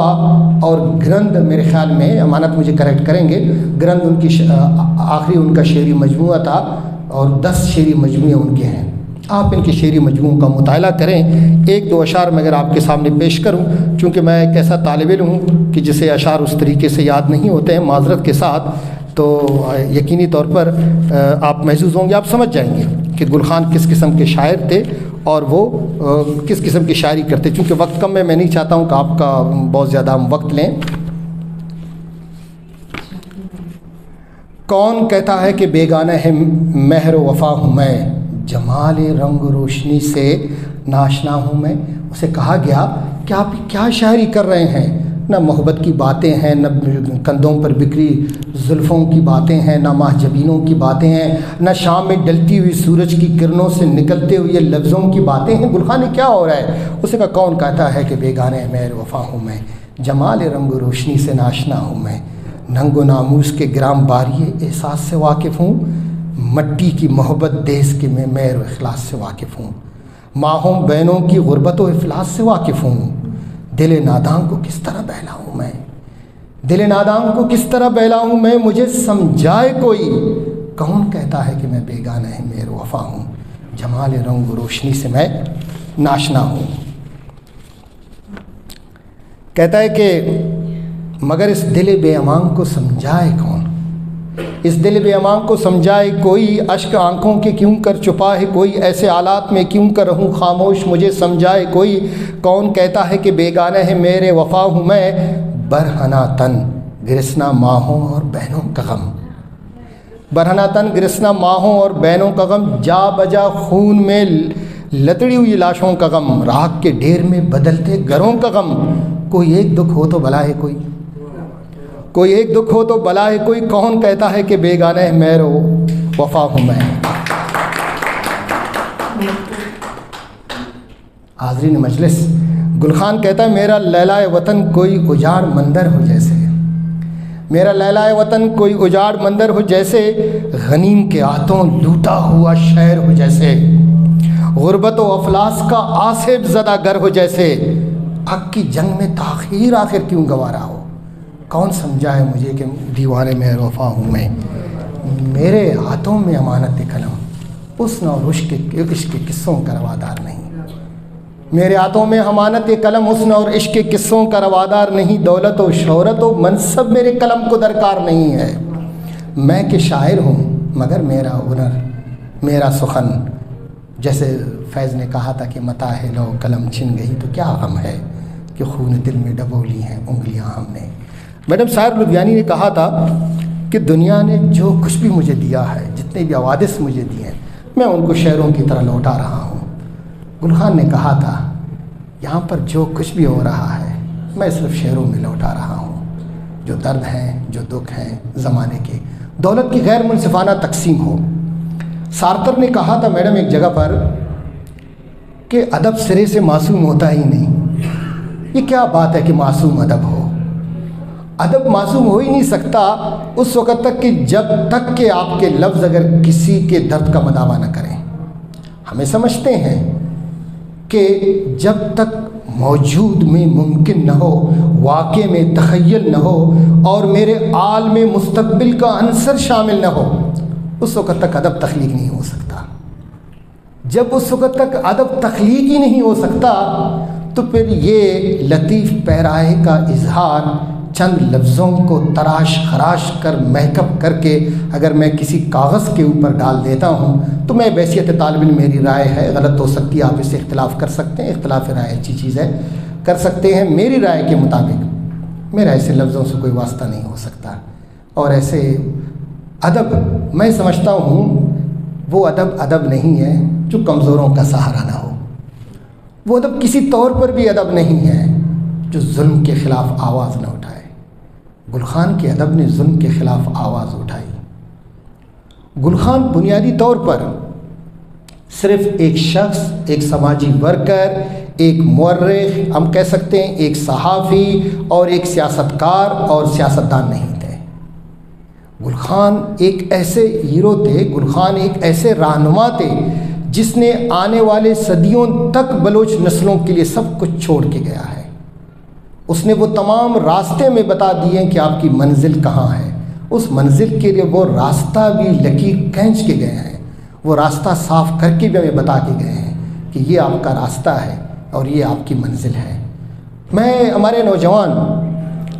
اور گرند میرے خیال میں، امانت مجھے کریکٹ کریں گے، گرند ان کی آخری ان کا شعری مجموعہ تھا، اور 10 شعری مجموعے ان کے ہیں۔ آپ ان کے شعری مجموعوں کا مطالعہ کریں۔ 1-2 اشعار میں اگر آپ کے سامنے پیش کروں، چونکہ میں ایک ایسا طالب علم ہوں کہ جسے اشعار اس طریقے سے یاد نہیں ہوتے ہیں، معذرت کے ساتھ، تو یقینی طور پر آپ محظوظ ہوں گے، آپ سمجھ جائیں گے کہ گلخان کس قسم کے شاعر تھے اور وہ کس قسم کی شاعری کرتے۔ چونکہ وقت کم ہے، میں نہیں چاہتا ہوں کہ آپ کا بہت زیادہ ہم وقت لیں۔ کون کہتا ہے کہ بیگانہ ہے مہر و وفا ہوں میں، جمال رنگ روشنی سے ناشنا ہوں میں، اسے کہا گیا کہ آپ کیا شاعری کر رہے ہیں، نہ محبت کی باتیں ہیں، نہ کندھوں پر بکھری زلفوں کی باتیں ہیں، نہ ماہ جبینوں کی باتیں ہیں، نہ شام میں ڈلتی ہوئی سورج کی کرنوں سے نکلتے ہوئے لفظوں کی باتیں ہیں۔ گل خان نے کیا ہو رہا ہے؟ اسے کہا کون کہتا ہے کہ بیگانے مہر وفا ہوں میں، جمال رنگ و روشنی سے ناشنا ہوں میں، ننگ و ناموس کے گرام باری احساس سے واقف ہوں، مٹی کی محبت دیس کے میں مہر و اخلاص سے واقف ہوں، ماہوں بہنوں کی غربت و افلاس سے واقف ہوں، دل ناداں کو کس طرح بہلاؤں میں، دل ناداں کو کس طرح بہلاؤں میں، مجھے سمجھائے کوئی، کون کہتا ہے کہ میں بیگانہ ہے مہر وفا ہوں، جمال رنگ و روشنی سے میں ناشنا ہوں۔ کہتا ہے کہ مگر اس دل بے امان کو سمجھائے کون، اس دل بے امان کو سمجھائے کوئی، اشک آنکھوں کے کیوں کر چھپا ہے کوئی، ایسے حالات میں کیوں کر رہوں خاموش، مجھے سمجھائے کوئی، کون کہتا ہے کہ بیگانہ ہے میرے وفا ہوں میں، برہنہ تن گرسنا ماہوں اور بہنوں کا غم، برہنہ تن گرسنا ماہوں اور بہنوں کا غم، جا بجا خون میں لتڑی ہوئی لاشوں کا غم، راکھ کے ڈھیر میں بدلتے گھروں کا غم، کوئی ایک دکھ ہو تو بلا ہے کوئی، کوئی ایک دکھ ہو تو بلا ہے کوئی، کون کہتا ہے کہ بیگانہ ہے مہر وفا ہوں میں۔ حاضرین مجلس، گل خان کہتا ہے میرا لیلہ وطن کوئی اجاڑ مندر ہو جیسے، میرا لیلہ وطن کوئی اجاڑ مندر ہو جیسے، غنیم کے ہاتھوں لوٹا ہوا شہر ہو جیسے، غربت و افلاس کا آصف زدہ گھر ہو جیسے، حق کی جنگ میں تاخیر آخر کیوں گوارا ہو، کون سمجھائے مجھے کہ دیوانے مہر وفا ہوں میں، میرے ہاتھوں میں امانت قلم حسن اور عشق کے قصوں کا روادار نہیں، میرے ہاتھوں میں امانت قلم حسن اور عشق کے قصوں کا روادار نہیں، دولت و شہرت و منصب میرے قلم کو درکار نہیں ہے، میں کہ شاعر ہوں مگر میرا ہنر میرا سخن، جیسے فیض نے کہا تھا کہ متا ہے لو قلم چھن گئی تو کیا غم ہے کہ خون دل میں ڈبو لی ہیں انگلیاں ہم نے۔ میڈم سائر لدھیانی نے کہا تھا کہ دنیا نے جو کچھ بھی مجھے دیا ہے، جتنے بھی حوادث مجھے دیے ہیں، میں ان کو شعروں کی طرح لوٹا رہا ہوں۔ گل خان نے کہا تھا یہاں پر جو کچھ بھی ہو رہا ہے میں صرف شعروں میں لوٹا رہا ہوں، جو درد ہیں جو دکھ ہیں زمانے کے، دولت کی غیر منصفانہ تقسیم ہو۔ سارتر نے کہا تھا میڈم ایک جگہ پر کہ ادب سرے سے معصوم ہوتا ہی نہیں، یہ کیا بات ہے کہ معصوم ادب ہو، ادب معصوم ہو ہی نہیں سکتا اس وقت تک کہ جب تک کہ آپ کے لفظ اگر کسی کے درد کا مداوع نہ کریں۔ ہمیں سمجھتے ہیں کہ جب تک موجود میں ممکن نہ ہو، واقع میں تخیل نہ ہو اور میرے عالم میں مستقبل کا عنصر شامل نہ ہو، اس وقت تک ادب تخلیق نہیں ہو سکتا۔ جب اس وقت تک ادب تخلیق ہی نہیں ہو سکتا تو پھر یہ لطیف پیرائے کا اظہار چند لفظوں کو تراش خراش کر محکب کر کے اگر میں کسی کاغذ کے اوپر ڈال دیتا ہوں تو میں بحیثیت طالب علم، میری رائے ہے غلط ہو سکتی ہے، آپ اس سے اختلاف کر سکتے ہیں، اختلاف رائے اچھی چیز ہے، کر سکتے ہیں، میری رائے کے مطابق میرا ایسے لفظوں سے کوئی واسطہ نہیں ہو سکتا، اور ایسے ادب میں سمجھتا ہوں وہ ادب نہیں ہے جو کمزوروں کا سہارا نہ ہو، وہ ادب کسی طور پر بھی ادب نہیں ہے جو ظلم کے خلاف آواز نہ اٹھائے۔ گل خان کے ادب نے ظلم کے خلاف آواز اٹھائی۔ گل خان بنیادی طور پر صرف ایک شخص، ایک سماجی ورکر، ایک مورخ، ہم کہہ سکتے ہیں ایک صحافی اور ایک سیاستکار اور سیاستدان نہیں تھے۔ گل خان ایک ایسے ہیرو تھے، گل خان ایک ایسے رہنما تھے جس نے آنے والے صدیوں تک بلوچ نسلوں کے لیے سب کچھ چھوڑ کے گیا ہے۔ اس نے وہ تمام راستے میں بتا دیے کہ آپ کی منزل کہاں ہے، اس منزل کے لیے وہ راستہ بھی لکیر کھینچ کے گئے ہیں، وہ راستہ صاف کر کے بھی ہمیں بتا کے گئے ہیں کہ یہ آپ کا راستہ ہے اور یہ آپ کی منزل ہے۔ ہمارے نوجوان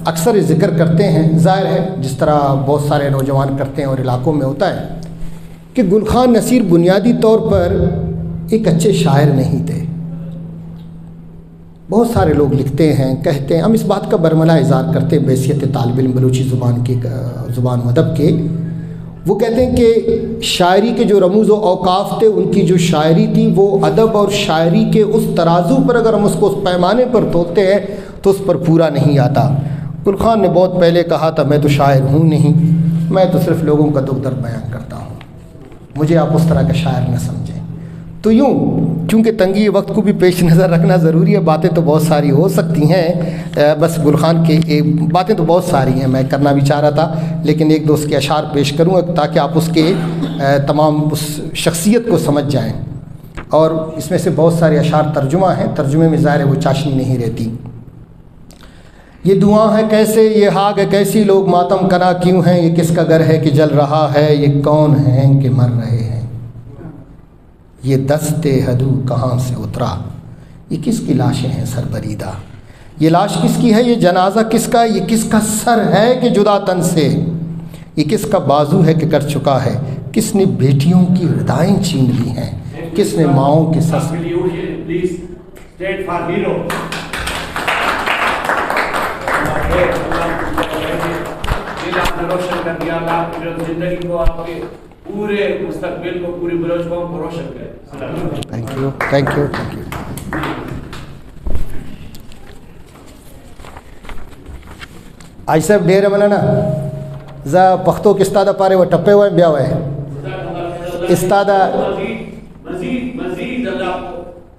اکثر ذکر کرتے ہیں، ظاہر ہے جس طرح بہت سارے نوجوان کرتے ہیں اور علاقوں میں ہوتا ہے، کہ گل خان نصیر بنیادی طور پر ایک اچھے شاعر نہیں تھے۔ بہت سارے لوگ لکھتے ہیں، کہتے ہیں، ہم اس بات کا برملا اظہار کرتے ہیں بحیثیت طالب علم بلوچی زبان و ادب کے، وہ کہتے ہیں کہ شاعری کے جو رموز و اوقاف تھے، ان کی جو شاعری تھی وہ ادب اور شاعری کے اس ترازو پر اگر ہم اس کو اس پیمانے پر تولتے ہیں تو اس پر پورا نہیں آتا۔ گل خان نے بہت پہلے کہا تھا، میں تو شاعر ہوں نہیں، میں تو صرف لوگوں کا دکھ درد بیان کرتا ہوں، مجھے آپ اس طرح کا شاعر نہ سمجھیں۔ تو یوں چونکہ تنگی وقت کو بھی پیش نظر رکھنا ضروری ہے، باتیں تو بہت ساری ہو سکتی ہیں، بس گل خان کے باتیں تو بہت ساری ہیں، میں کرنا بھی چاہ رہا تھا، لیکن ایک دو اس کے اشعار پیش کروں گا تاکہ آپ اس کے تمام اس شخصیت کو سمجھ جائیں۔ اور اس میں سے بہت سارے اشعار ترجمہ ہیں، ترجمے میں ظاہر ہے وہ چاشنی نہیں رہتی۔ یہ دعا ہے کیسے، یہ ہاگ ہے کیسی، لوگ ماتم کنا کیوں ہیں، یہ کس کا گھر ہے کہ جل رہا ہے، یہ کون ہیں کہ مر رہے ہیں، یہ دست ہدو کہاں سے اترا، یہ کس کی لاشیں ہیں سر بریدہ، یہ لاش کس کی ہے، یہ جنازہ کس کا، یہ کس کا سر ہے کہ جدا تن سے، یہ کس کا بازو ہے کہ کر چکا ہے، کس نے بیٹیوں کی ہداییں چھین لی ہیں، کس نے ماؤں کے سس روشن کر دیا، اللہ زندگی کو آپ کے پورے مستقبل کو پوری بلوچ قوم کو روشن کرے۔ Thank you thank you thank you. آج صاحب ڈیر مننا زا پختو کے استادہ پارے وہ ٹپے ہوئے بیا ہوئے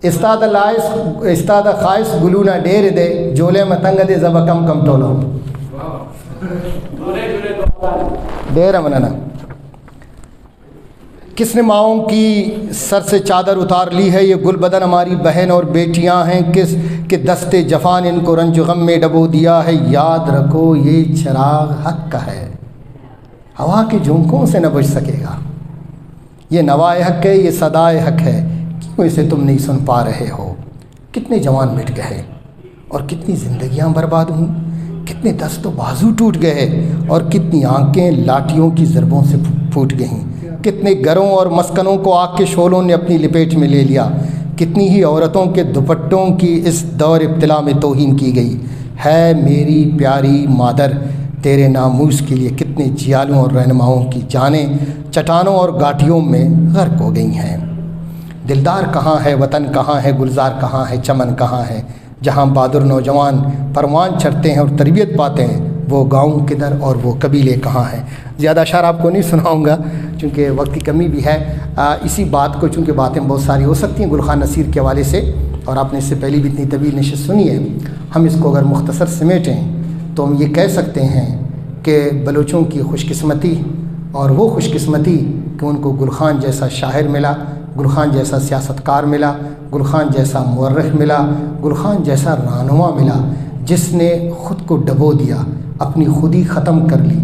استاد لائس استاد خائص گلونا ڈیر دے جولے متنگ دے زبا کم کم ٹولو ڈیر مننا۔ کس نے ماؤں کی سر سے چادر اتار لی ہے، یہ گل بدن ہماری بہن اور بیٹیاں ہیں، کس کے دستے جفان ان کو رنج غم میں ڈبو دیا ہے، یاد رکھو یہ چراغ حق کا ہے، ہوا کے جھونکوں سے نہ بجھ سکے گا، یہ نوائے حق ہے، یہ صدائے حق ہے، کیوں اسے تم نہیں سن پا رہے ہو، کتنے جوان مٹ گئے اور کتنی زندگیاں برباد ہوں، کتنے دست و بازو ٹوٹ گئے اور کتنی آنکھیں لاٹھیوں کی ضربوں سے پھوٹ گئیں، کتنے گھروں اور مسکنوں کو آگ کے شعلوں نے اپنی لپیٹ میں لے لیا، کتنی ہی عورتوں کے دوپٹوں کی اس دور ابتلا میں توہین کی گئی ہے، میری پیاری مادر تیرے ناموس کے لیے کتنے جیالوں اور رہنماؤں کی جانیں چٹانوں اور گاٹھیوں میں غرق ہو گئی ہیں، دلدار کہاں ہے، وطن کہاں ہے، گلزار کہاں ہے، چمن کہاں ہے، جہاں بہادر نوجوان پروان چڑھتے ہیں اور تربیت پاتے ہیں، وہ گاؤں کدھر اور وہ قبیلے کہاں ہیں۔ زیادہ اشعار آپ کو نہیں سناؤں گا چونکہ وقت کی کمی بھی ہے، اسی بات کو چونکہ باتیں بہت ساری ہو سکتی ہیں گل خان نصیر کے حوالے سے، اور آپ نے اس سے پہلے بھی اتنی طویل نشست سنی ہے، ہم اس کو اگر مختصر سمیٹیں تو ہم یہ کہہ سکتے ہیں کہ بلوچوں کی خوش قسمتی اور وہ خوش قسمتی کہ ان کو گل خان جیسا شاعر ملا، گل خان جیسا سیاست کار ملا، گل خان جیسا مورخ ملا، گل خان جیسا رہنما ملا، جس نے خود کو ڈبو دیا، اپنی خودی ختم کر لی،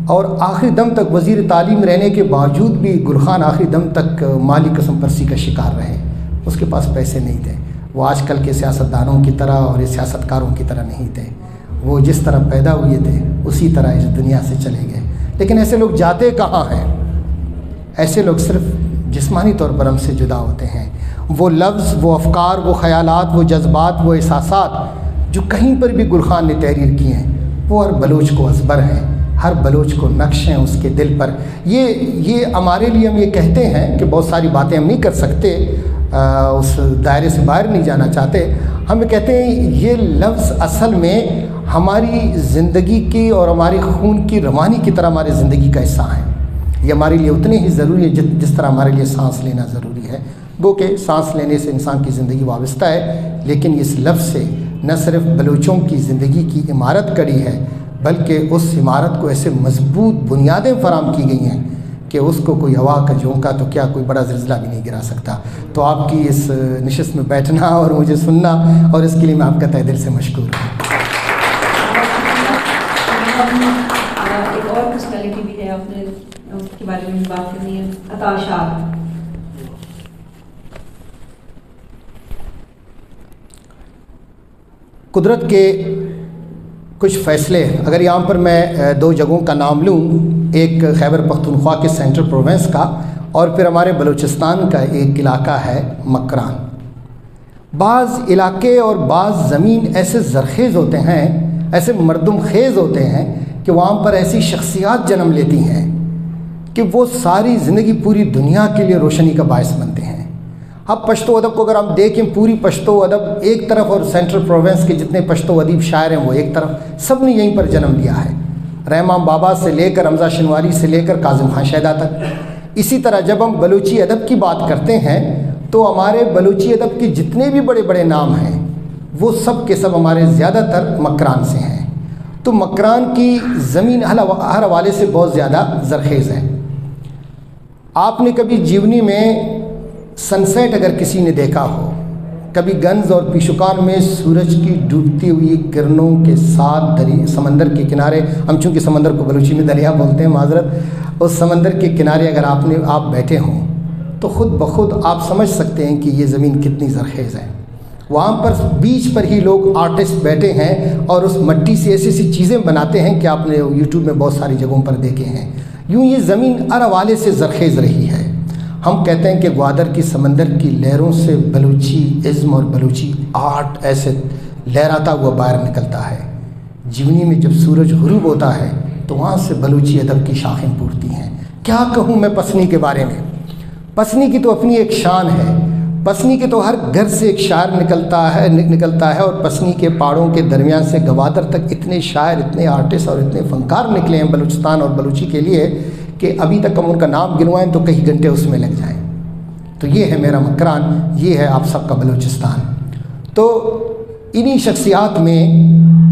اور آخری دم تک وزیر تعلیم رہنے کے باوجود بھی گل خان آخری دم تک مالی قسم پرسی کا شکار رہے، اس کے پاس پیسے نہیں تھے، وہ آج کل کے سیاستدانوں کی طرح اور سیاست کاروں کی طرح نہیں تھے، وہ جس طرح پیدا ہوئے تھے اسی طرح اس دنیا سے چلے گئے۔ لیکن ایسے لوگ جاتے کہاں ہیں؟ ایسے لوگ صرف جسمانی طور پر ہم سے جدا ہوتے ہیں، وہ لفظ، وہ افکار، وہ خیالات، وہ جذبات، وہ احساسات جو کہیں پر بھی گل خان نے تحریر کیے ہیں وہ ہر بلوچ کو ازبر ہیں، ہر بلوچ کو نقش ہیں اس کے دل پر۔ یہ ہمارے لیے ہم یہ کہتے ہیں کہ بہت ساری باتیں ہم نہیں کر سکتے، اس دائرے سے باہر نہیں جانا چاہتے، ہم کہتے ہیں یہ لفظ اصل میں ہماری زندگی کی اور ہماری خون کی روانی کی طرح ہماری زندگی کا حصہ ہیں، یہ ہمارے لیے اتنے ہی ضروری ہے جس طرح ہمارے لیے سانس لینا ضروری ہے، گو کہ سانس لینے سے انسان کی زندگی وابستہ ہے، لیکن اس لفظ سے نہ صرف بلوچوں کی زندگی کی عمارت کڑی ہے بلکہ اس عمارت کو ایسے مضبوط بنیادیں فراہم کی گئی ہیں کہ اس کو کوئی ہوا کا جھونکا تو کیا کوئی بڑا زلزلہ بھی نہیں گرا سکتا۔ تو آپ کی اس نشست میں بیٹھنا اور مجھے سننا، اور اس کے لیے میں آپ کا تہ دل سے مشکور ہوں۔ ایک اور پرسنالٹی بھی ہے، آپ نے اس کے بارے میں بات کرنی ہے، عطا شاہ۔ قدرت کے کچھ فیصلے، اگر یہاں پر میں دو جگہوں کا نام لوں، ایک خیبر پختونخوا کے سینٹرل پروونس کا اور پھر ہمارے بلوچستان کا ایک علاقہ ہے مکران۔ بعض علاقے اور بعض زمین ایسے زرخیز ہوتے ہیں، ایسے مردم خیز ہوتے ہیں کہ وہاں پر ایسی شخصیات جنم لیتی ہیں کہ وہ ساری زندگی پوری دنیا کے لیے روشنی کا باعث بنتے ہیں۔ اب پشتو ادب کو اگر ہم دیکھیں، پوری پشتو ادب ایک طرف اور سینٹرل پروونس کے جتنے پشتو ادیب شاعر ہیں وہ ایک طرف، سب نے یہیں پر جنم لیا ہے، رحمان بابا سے لے کر حمزہ شنواری سے لے کر کاظم خان شیدا تک۔ اسی طرح جب ہم بلوچی ادب کی بات کرتے ہیں تو ہمارے بلوچی ادب کے جتنے بھی بڑے بڑے نام ہیں وہ سب کے سب ہمارے زیادہ تر مکران سے ہیں۔ تو مکران کی زمین ہر حوالے سے بہت زیادہ زرخیز ہے۔ آپ نے کبھی جیونی میں سن سیٹ اگر کسی نے دیکھا ہو، کبھی گنز اور پیشکان میں سورج کی ڈوبتی ہوئی کرنوں کے ساتھ سمندر کے کنارے، ہم چونکہ سمندر کو بلوچی میں دریا بولتے ہیں معذرت، اس سمندر کے کنارے اگر آپ بیٹھے ہوں تو خود بخود آپ سمجھ سکتے ہیں کہ یہ زمین کتنی زرخیز ہے۔ وہاں پر بیچ پر ہی لوگ آرٹسٹ بیٹھے ہیں اور اس مٹی سے ایسی ایسی چیزیں بناتے ہیں کہ آپ نے یوٹیوب میں بہت ساری جگہوں پر دیکھے ہیں۔ یوں یہ زمین ہر حوالے سے زرخیز رہی ہے۔ ہم کہتے ہیں کہ گوادر کی سمندر کی لہروں سے بلوچی ازم اور بلوچی آرٹ ایسے لہراتا ہوا باہر نکلتا ہے۔ جیونی میں جب سورج غروب ہوتا ہے تو وہاں سے بلوچی ادب کی شاخیں پھوٹتی ہیں۔ کیا کہوں میں پسنی کے بارے میں؟ پسنی کی تو اپنی ایک شان ہے، پسنی کے تو ہر گھر سے ایک شاعر نکلتا ہے اور پسنی کے پہاڑوں کے درمیان سے گوادر تک اتنے شاعر، اتنے آرٹسٹ اور اتنے فنکار نکلے ہیں بلوچستان اور بلوچی کے لیے کہ ابھی تک ہم ان کا نام گنوائیں تو کئی گھنٹے اس میں لگ جائیں۔ تو یہ ہے میرا مکران، یہ ہے آپ سب کا بلوچستان۔ تو انہی شخصیات میں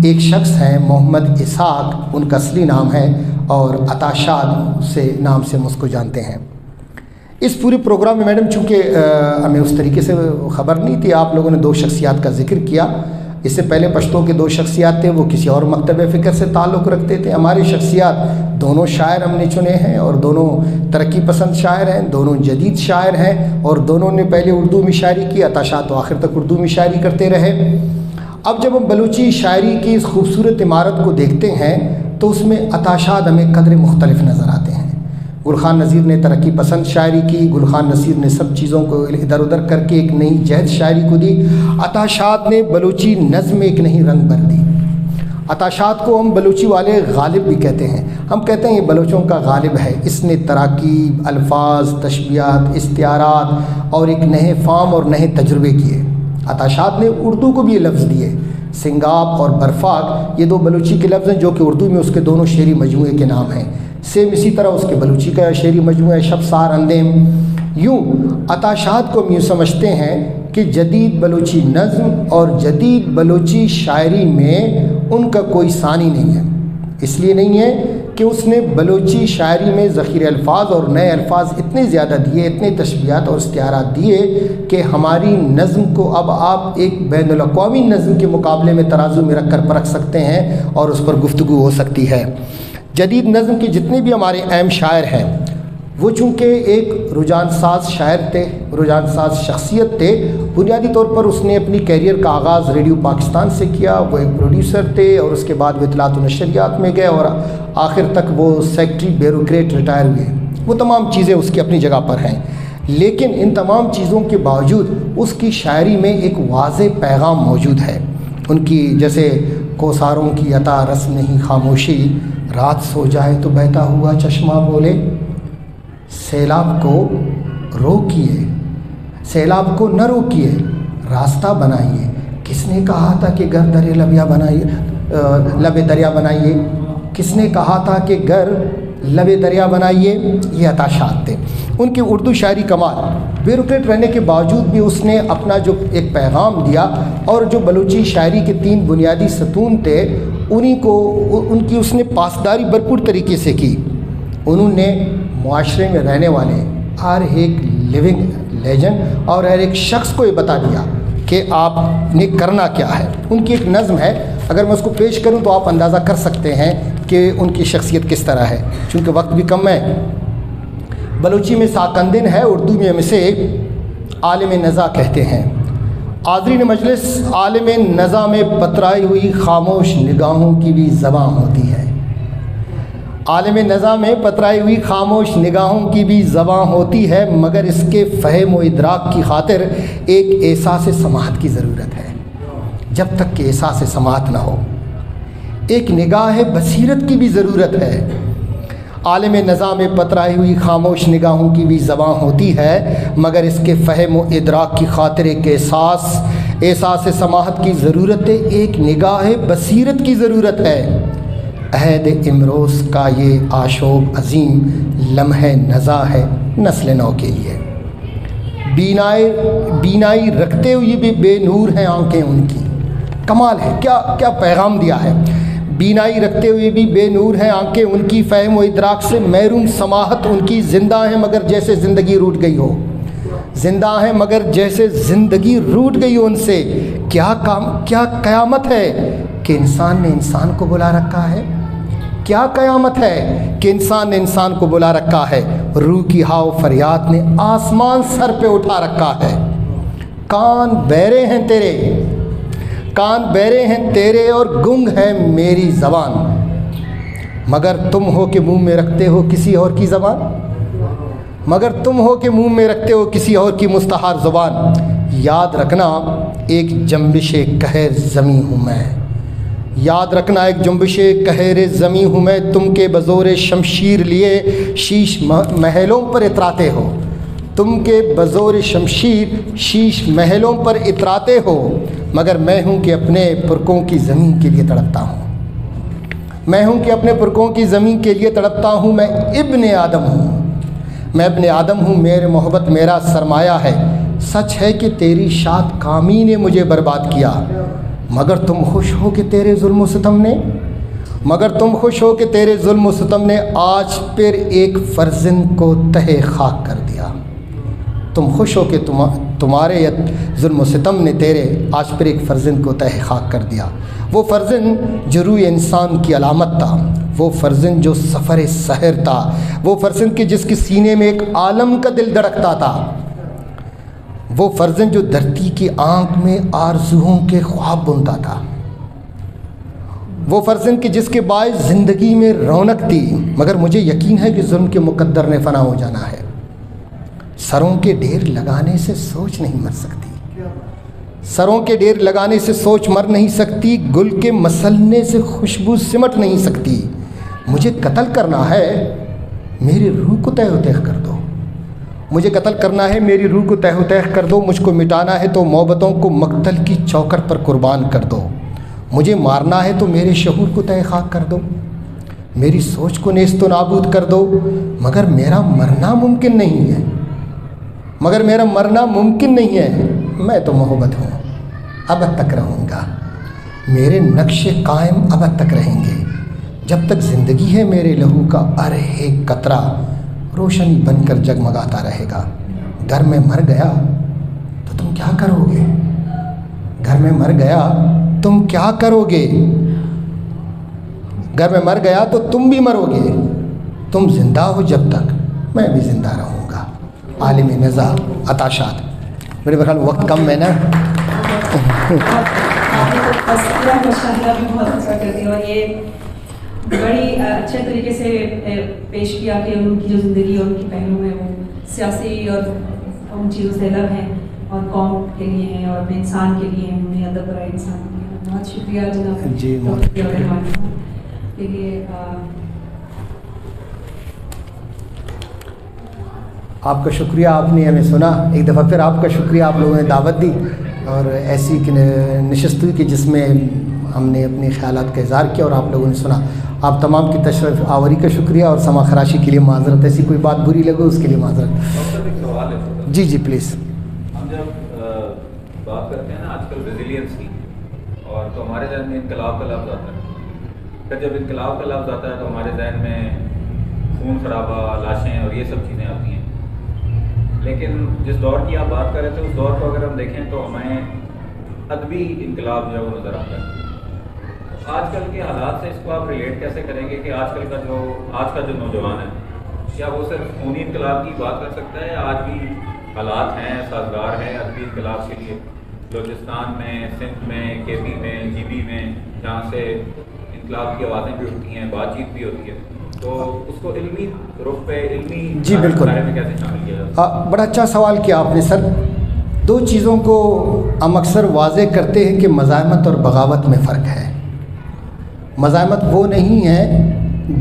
ایک شخص ہیں محمد اسحاق، ان کا اصلی نام ہے، اور عطا شاد سے نام سے ہم اس کو جانتے ہیں۔ اس پورے پروگرام میں میڈم چونکہ ہمیں اس طریقے سے خبر نہیں تھی، آپ لوگوں نے 2 شخصیات کا ذکر کیا۔ اس سے پہلے پشتو کے 2 شخصیات تھے، وہ کسی اور مکتب فکر سے تعلق رکھتے تھے۔ ہماری شخصیات دونوں شاعر ہم نے چنے ہیں اور دونوں ترقی پسند شاعر ہیں، دونوں جدید شاعر ہیں اور دونوں نے پہلے اردو میں شاعری کی، عطا شاد تو آخر تک اردو میں شاعری کرتے رہے۔ اب جب ہم بلوچی شاعری کی اس خوبصورت عمارت کو دیکھتے ہیں تو اس میں عطا شاد ہمیں قدر مختلف نظر آتے ہیں۔ گل خان نذیر نے ترقی پسند شاعری کی، گل خان نذیر نے سب چیزوں کو ادھر ادھر کر کے ایک نئی جہد شاعری کو دی۔ عطا شاد نے بلوچی نظم میں ایک نئی رنگ بھر دی۔ عطا شاد کو ہم بلوچی والے غالب بھی کہتے ہیں، ہم کہتے ہیں یہ بلوچوں کا غالب ہے۔ اس نے تراکیب، الفاظ، تشبیہات، استعارات اور ایک نئے فام اور نئے تجربے کیے۔ عطا شاد نے اردو کو بھی یہ لفظ دیے، سنگاب اور برفاق، یہ 2 بلوچی کے لفظ ہیں جو کہ اردو میں اس کے دونوں شعری مجموعے کے نام ہیں۔ سیم اسی طرح اس کے بلوچی کا شعری مجموعہ شب سار اندیم۔ یوں عطا شاد کو ہم یوں سمجھتے ہیں کہ جدید بلوچی نظم اور جدید بلوچی شاعری میں ان کا کوئی ثانی نہیں ہے۔ اس لیے نہیں ہے کہ اس نے بلوچی شاعری میں ذخیرہ الفاظ اور نئے الفاظ اتنے زیادہ دیے، اتنے تشبیہات اور استعارات دیے کہ ہماری نظم کو اب آپ ایک بین الاقوامی نظم کے مقابلے میں ترازو میں رکھ کر پرکھ سکتے ہیں اور اس پر گفتگو ہو سکتی ہے۔ جدید نظم کے جتنے بھی ہمارے اہم شاعر ہیں وہ چونکہ ایک رجحان ساز شاعر تھے، رجحان ساز شخصیت تھے۔ بنیادی طور پر اس نے اپنی کیریئر کا آغاز ریڈیو پاکستان سے کیا، وہ ایک پروڈیوسر تھے اور اس کے بعد وہ اطلاعات و نشریات میں گئے اور آخر تک وہ سیکٹری بیوروکریٹ ریٹائر ہوئے۔ وہ تمام چیزیں اس کی اپنی جگہ پر ہیں، لیکن ان تمام چیزوں کے باوجود اس کی شاعری میں ایک واضح پیغام موجود ہے۔ ان کی جیسے کوثاروں کی عطا رس نہیں خاموشی، رات سو جائے تو بہتا ہوا چشمہ بولے، سیلاب کو روکیے، سیلاب کو نہ روکیے، راستہ بنائیے۔ کس نے کہا تھا کہ گر درے لب دریا بنائیے؟ کس نے کہا تھا کہ گر لب دریا بنائیے؟ یہ عطا شاد تھے۔ ان کی اردو شاعری کمال، بیوروکریٹ رہنے کے باوجود بھی اس نے اپنا جو ایک پیغام دیا اور جو بلوچی شاعری کے 3 بنیادی ستون تھے ان کی اس نے پاسداری بھرپور طریقے سے کی۔ انہوں نے معاشرے میں رہنے والے ہر ایک لیونگ لیجنڈ اور ہر ایک شخص کو یہ بتا دیا کہ آپ نے کرنا کیا ہے۔ ان کی ایک نظم ہے، اگر میں اس کو پیش کروں تو آپ اندازہ کر سکتے ہیں کہ ان کی شخصیت کس طرح ہے، چونکہ وقت بھی کم ہے۔ بلوچی میں ساکندن ہے، اردو میں ہم اسے عالم نزا کہتے ہیں۔ حاضرین مجلس، عالم نزا میں پترائی ہوئی خاموش نگاہوں کی بھی زباں ہوتی ہے۔ عالم نزا میں پترائی ہوئی خاموش نگاہوں کی بھی زباں ہوتی ہے، مگر اس کے فہم و ادراک کی خاطر ایک احساس سماعت کی ضرورت ہے۔ جب تک کہ احساس سماعت نہ ہو، ایک نگاہ بصیرت کی بھی ضرورت ہے۔ عالم نظام پترائی ہوئی خاموش نگاہوں کی بھی زباں ہوتی ہے، مگر اس کے فہم و ادراک کی خاطر ایک احساس سماحت کی ضرورت ہے، ایک نگاہ بصیرت کی ضرورت ہے۔ عہد امروز کا یہ آشوب عظیم لمحہ نزا ہے نسل نو کے لیے۔ بینائی رکھتے ہوئے بھی بے نور ہیں آنکھیں ان کی، کمال ہے، کیا پیغام دیا ہے۔ بینائی رکھتے ہوئے بھی بے نور ہیں آنکھیں ان کی، فہم و ادراک سے محروم سماحت ان کی، زندہ ہیں مگر جیسے زندگی روٹ گئی ہو، زندہ ہیں مگر جیسے زندگی روٹ گئی ہو ان سے۔ کیا قیامت ہے کہ انسان نے انسان کو بلا رکھا ہے، کیا قیامت ہے کہ انسان نے انسان کو بلا رکھا ہے۔ روح کی ہاؤ فریاد نے آسمان سر پہ اٹھا رکھا ہے۔ کان بہرے ہیں تیرے اور گنگ ہے میری زبان، مگر تم ہو کہ منہ میں رکھتے ہو کسی اور کی زبان، کی مستعار زبان۔ یاد رکھنا ایک جنبش قہر زمیں ہوں میں، زمیں ہوں میں، تم کے بزور شمشیر لیے شیش محلوں پر اتراتے ہو، شیش محلوں پر اتراتے ہو، مگر میں ہوں کہ اپنے پرکوں کی زمین کے لیے تڑپتا ہوں، میں ابن آدم ہوں، میرے محبت میرا سرمایہ ہے۔ سچ ہے کہ تیری شاد کامی نے مجھے برباد کیا، مگر تم خوش ہو کہ تیرے ظلم و ستم نے آج پھر ایک فرزند کو تہہ خاک کر دیا۔ تم خوش ہو کہ تمہارے ظلم و ستم نے تیرے آج پھر ایک فرزند کو تہہ خاک کر دیا۔ وہ فرزند جو روح انسان کی علامت تھا، وہ فرزند جو سفر سحر تھا، وہ فرزند کہ جس کے سینے میں ایک عالم کا دل دھڑکتا تھا، وہ فرزند جو دھرتی کی آنکھ میں آرزوؤں کے خواب بنتا تھا، وہ فرزند کہ جس کے باعث زندگی میں رونق تھی، مگر مجھے یقین ہے کہ ظلم کے مقدر نے فنا ہو جانا ہے۔ سروں کے ڈھیر لگانے سے سوچ مر نہیں سکتی، گل کے مسلنے سے خوشبو سمٹ نہیں سکتی۔ مجھے قتل کرنا ہے میری روح کو تہ و تیغ کر دو، مجھ کو مٹانا ہے تو محبتوں کو مقتل کی چوکٹ پر قربان کر دو، مجھے مارنا ہے تو میرے شعور کو تہ خاک کر دو، میری سوچ کو نیست و نابود کر دو، مگر میرا مرنا ممکن نہیں ہے، میں تو محبت ہوں، ابد تک رہوں گا، میرے نقش قائم ابد تک رہیں گے، جب تک زندگی ہے میرے لہو کا ہر ایک قطرہ روشنی بن کر جگمگاتا رہے گا۔ گھر میں مر گیا تو تم کیا کرو گے؟ گھر میں مر گیا تو تم بھی مرو گے، تم زندہ ہو جب تک میں بھی زندہ رہوں گا۔ عالم نزا عطا شاد۔ میرے خیال وقت کم ہے نا، اور یہ بڑی اچھے طریقے سے پیش کیا کہ ان کی جو زندگی اور ان کی پہلو ہے وہ سیاسی اور ان چیزوں سے الگ ہیں، اور قوم کے لیے ہیں اور اپنے انسان کے لیے ہیں، انہیں ادب برائے انسان کے لیے۔ بہت شکریہ جناب جی کے لیے۔ آپ کا شکریہ، آپ نے ہمیں سنا، ایک دفعہ پھر آپ کا شکریہ، آپ لوگوں نے دعوت دی اور ایسی نشست ہوئی کہ جس میں ہم نے اپنے خیالات کا اظہار کیا اور آپ لوگوں نے سنا۔ آپ تمام کی تشریف آوری کا شکریہ اور سما خراشی کے لیے معذرت، ایسی کوئی بات بری لگے اس کے لیے معذرت۔ جی پلیز۔ ہم جب بات کرتے ہیں نا آج کل ریزیلینس کی، اور تو ہمارے ذہن میں انقلاب کا لفظ آتا ہے، پھر جب انقلاب کا لفظ آتا ہے تو ہمارے ذہن میں خون خرابہ، لاشیں اور یہ سب چیزیں آتی ہیں، لیکن جس دور کی آپ بات کر رہے تھے اس دور کو اگر ہم دیکھیں تو ہمیں ادبی انقلاب جو ہے وہ نظر آتا ہے۔ آج کل کے حالات سے اس کو آپ ریلیٹ کیسے کریں گے کہ آج کا جو نوجوان ہے، کیا وہ صرف خونی انقلاب کی بات کر سکتا ہے، یا آج بھی حالات ہیں، سازگار ہیں ادبی انقلاب کے لیے؟ بلوچستان میں، سندھ میں، کے پی میں، جی بی میں، جہاں سے انقلاب کی آوازیں بھی اٹھتی ہیں، بات چیت بھی ہوتی ہے، تو اس کو علمی رخ پہ، علمی جی بالکل میں کیسے شامل کیا جاتا؟ بڑا اچھا سوال کیا آپ نے سر۔ دو چیزوں کو ہم اکثر واضح کرتے ہیں کہ مزاحمت اور بغاوت میں فرق ہے۔ مزاحمت وہ نہیں ہے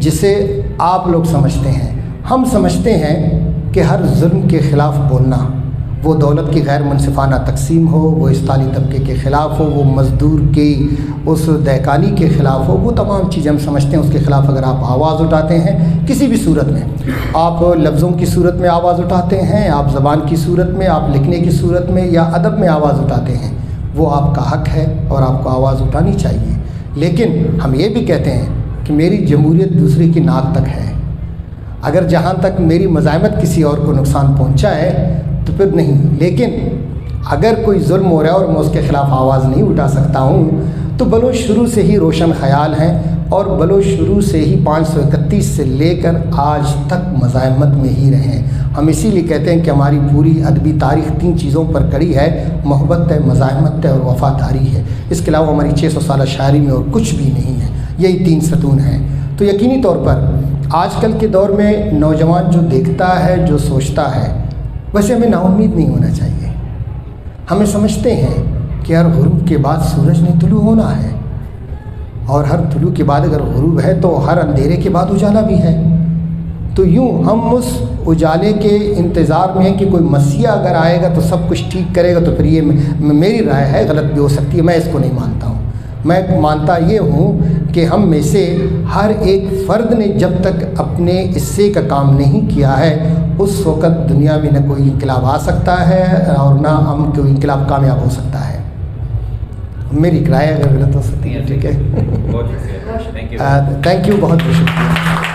جسے آپ لوگ سمجھتے ہیں. ہم سمجھتے ہیں کہ ہر ظلم کے خلاف بولنا، وہ دولت کی غیر منصفانہ تقسیم ہو، وہ استعلی طبقے کے خلاف ہو، وہ مزدور کی اس دہقانی کے خلاف ہو، وہ تمام چیزیں ہم سمجھتے ہیں. اس کے خلاف اگر آپ آواز اٹھاتے ہیں کسی بھی صورت میں، آپ لفظوں کی صورت میں آواز اٹھاتے ہیں، آپ زبان کی صورت میں، آپ لکھنے کی صورت میں یا ادب میں آواز اٹھاتے ہیں، وہ آپ کا حق ہے اور آپ کو آواز اٹھانی چاہیے. لیکن ہم یہ بھی کہتے ہیں کہ میری جمہوریت دوسرے کی ناک تک ہے. اگر جہاں تک میری مزاحمت کسی اور کو نقصان پہنچا ہے تو پھر نہیں. لیکن اگر کوئی ظلم ہو رہا ہے اور میں اس کے خلاف آواز نہیں اٹھا سکتا ہوں تو بلوچ شروع سے ہی روشن خیال ہیں اور بلوچ شروع سے ہی 531 سے لے کر آج تک مزاحمت میں ہی رہے ہیں. ہم اسی لیے کہتے ہیں کہ ہماری پوری ادبی تاریخ 3 چیزوں پر کڑی ہے، محبت ہے، مزاحمت ہے اور وفاداری ہے. اس کے علاوہ ہماری 600 سالہ شاعری میں اور کچھ بھی نہیں ہے. یہی 3 ستون ہیں. تو یقینی طور پر آج کل کے دور میں نوجوان جو دیکھتا ہے، جو سوچتا ہے، ویسے ہمیں نا امید نہیں ہونا چاہیے. ہمیں سمجھتے ہیں کہ ہر غروب کے بعد سورج نے طلوع ہونا ہے، اور ہر طلوع کے بعد اگر غروب ہے تو ہر اندھیرے کے بعد اجالا بھی ہے. تو یوں ہم اس اجالے کے انتظار میں ہیں کہ کوئی مسیح اگر آئے گا تو سب کچھ ٹھیک کرے گا. تو پھر یہ میری رائے ہے، غلط بھی ہو سکتی ہے، میں اس کو نہیں مانتا ہوں. میں مانتا یہ ہوں کہ ہم میں سے ہر ایک فرد نے جب تک اپنے حصے کا کام نہیں کیا ہے اس وقت دنیا میں نہ کوئی انقلاب آ سکتا ہے اور نہ ہم کوئی انقلاب کامیاب ہو سکتا ہے. میری رائے اگر غلط ہو سکتی ہے ٹھیک ہے. بہت شکریہ. تھینک یو، بہت بہت شکریہ.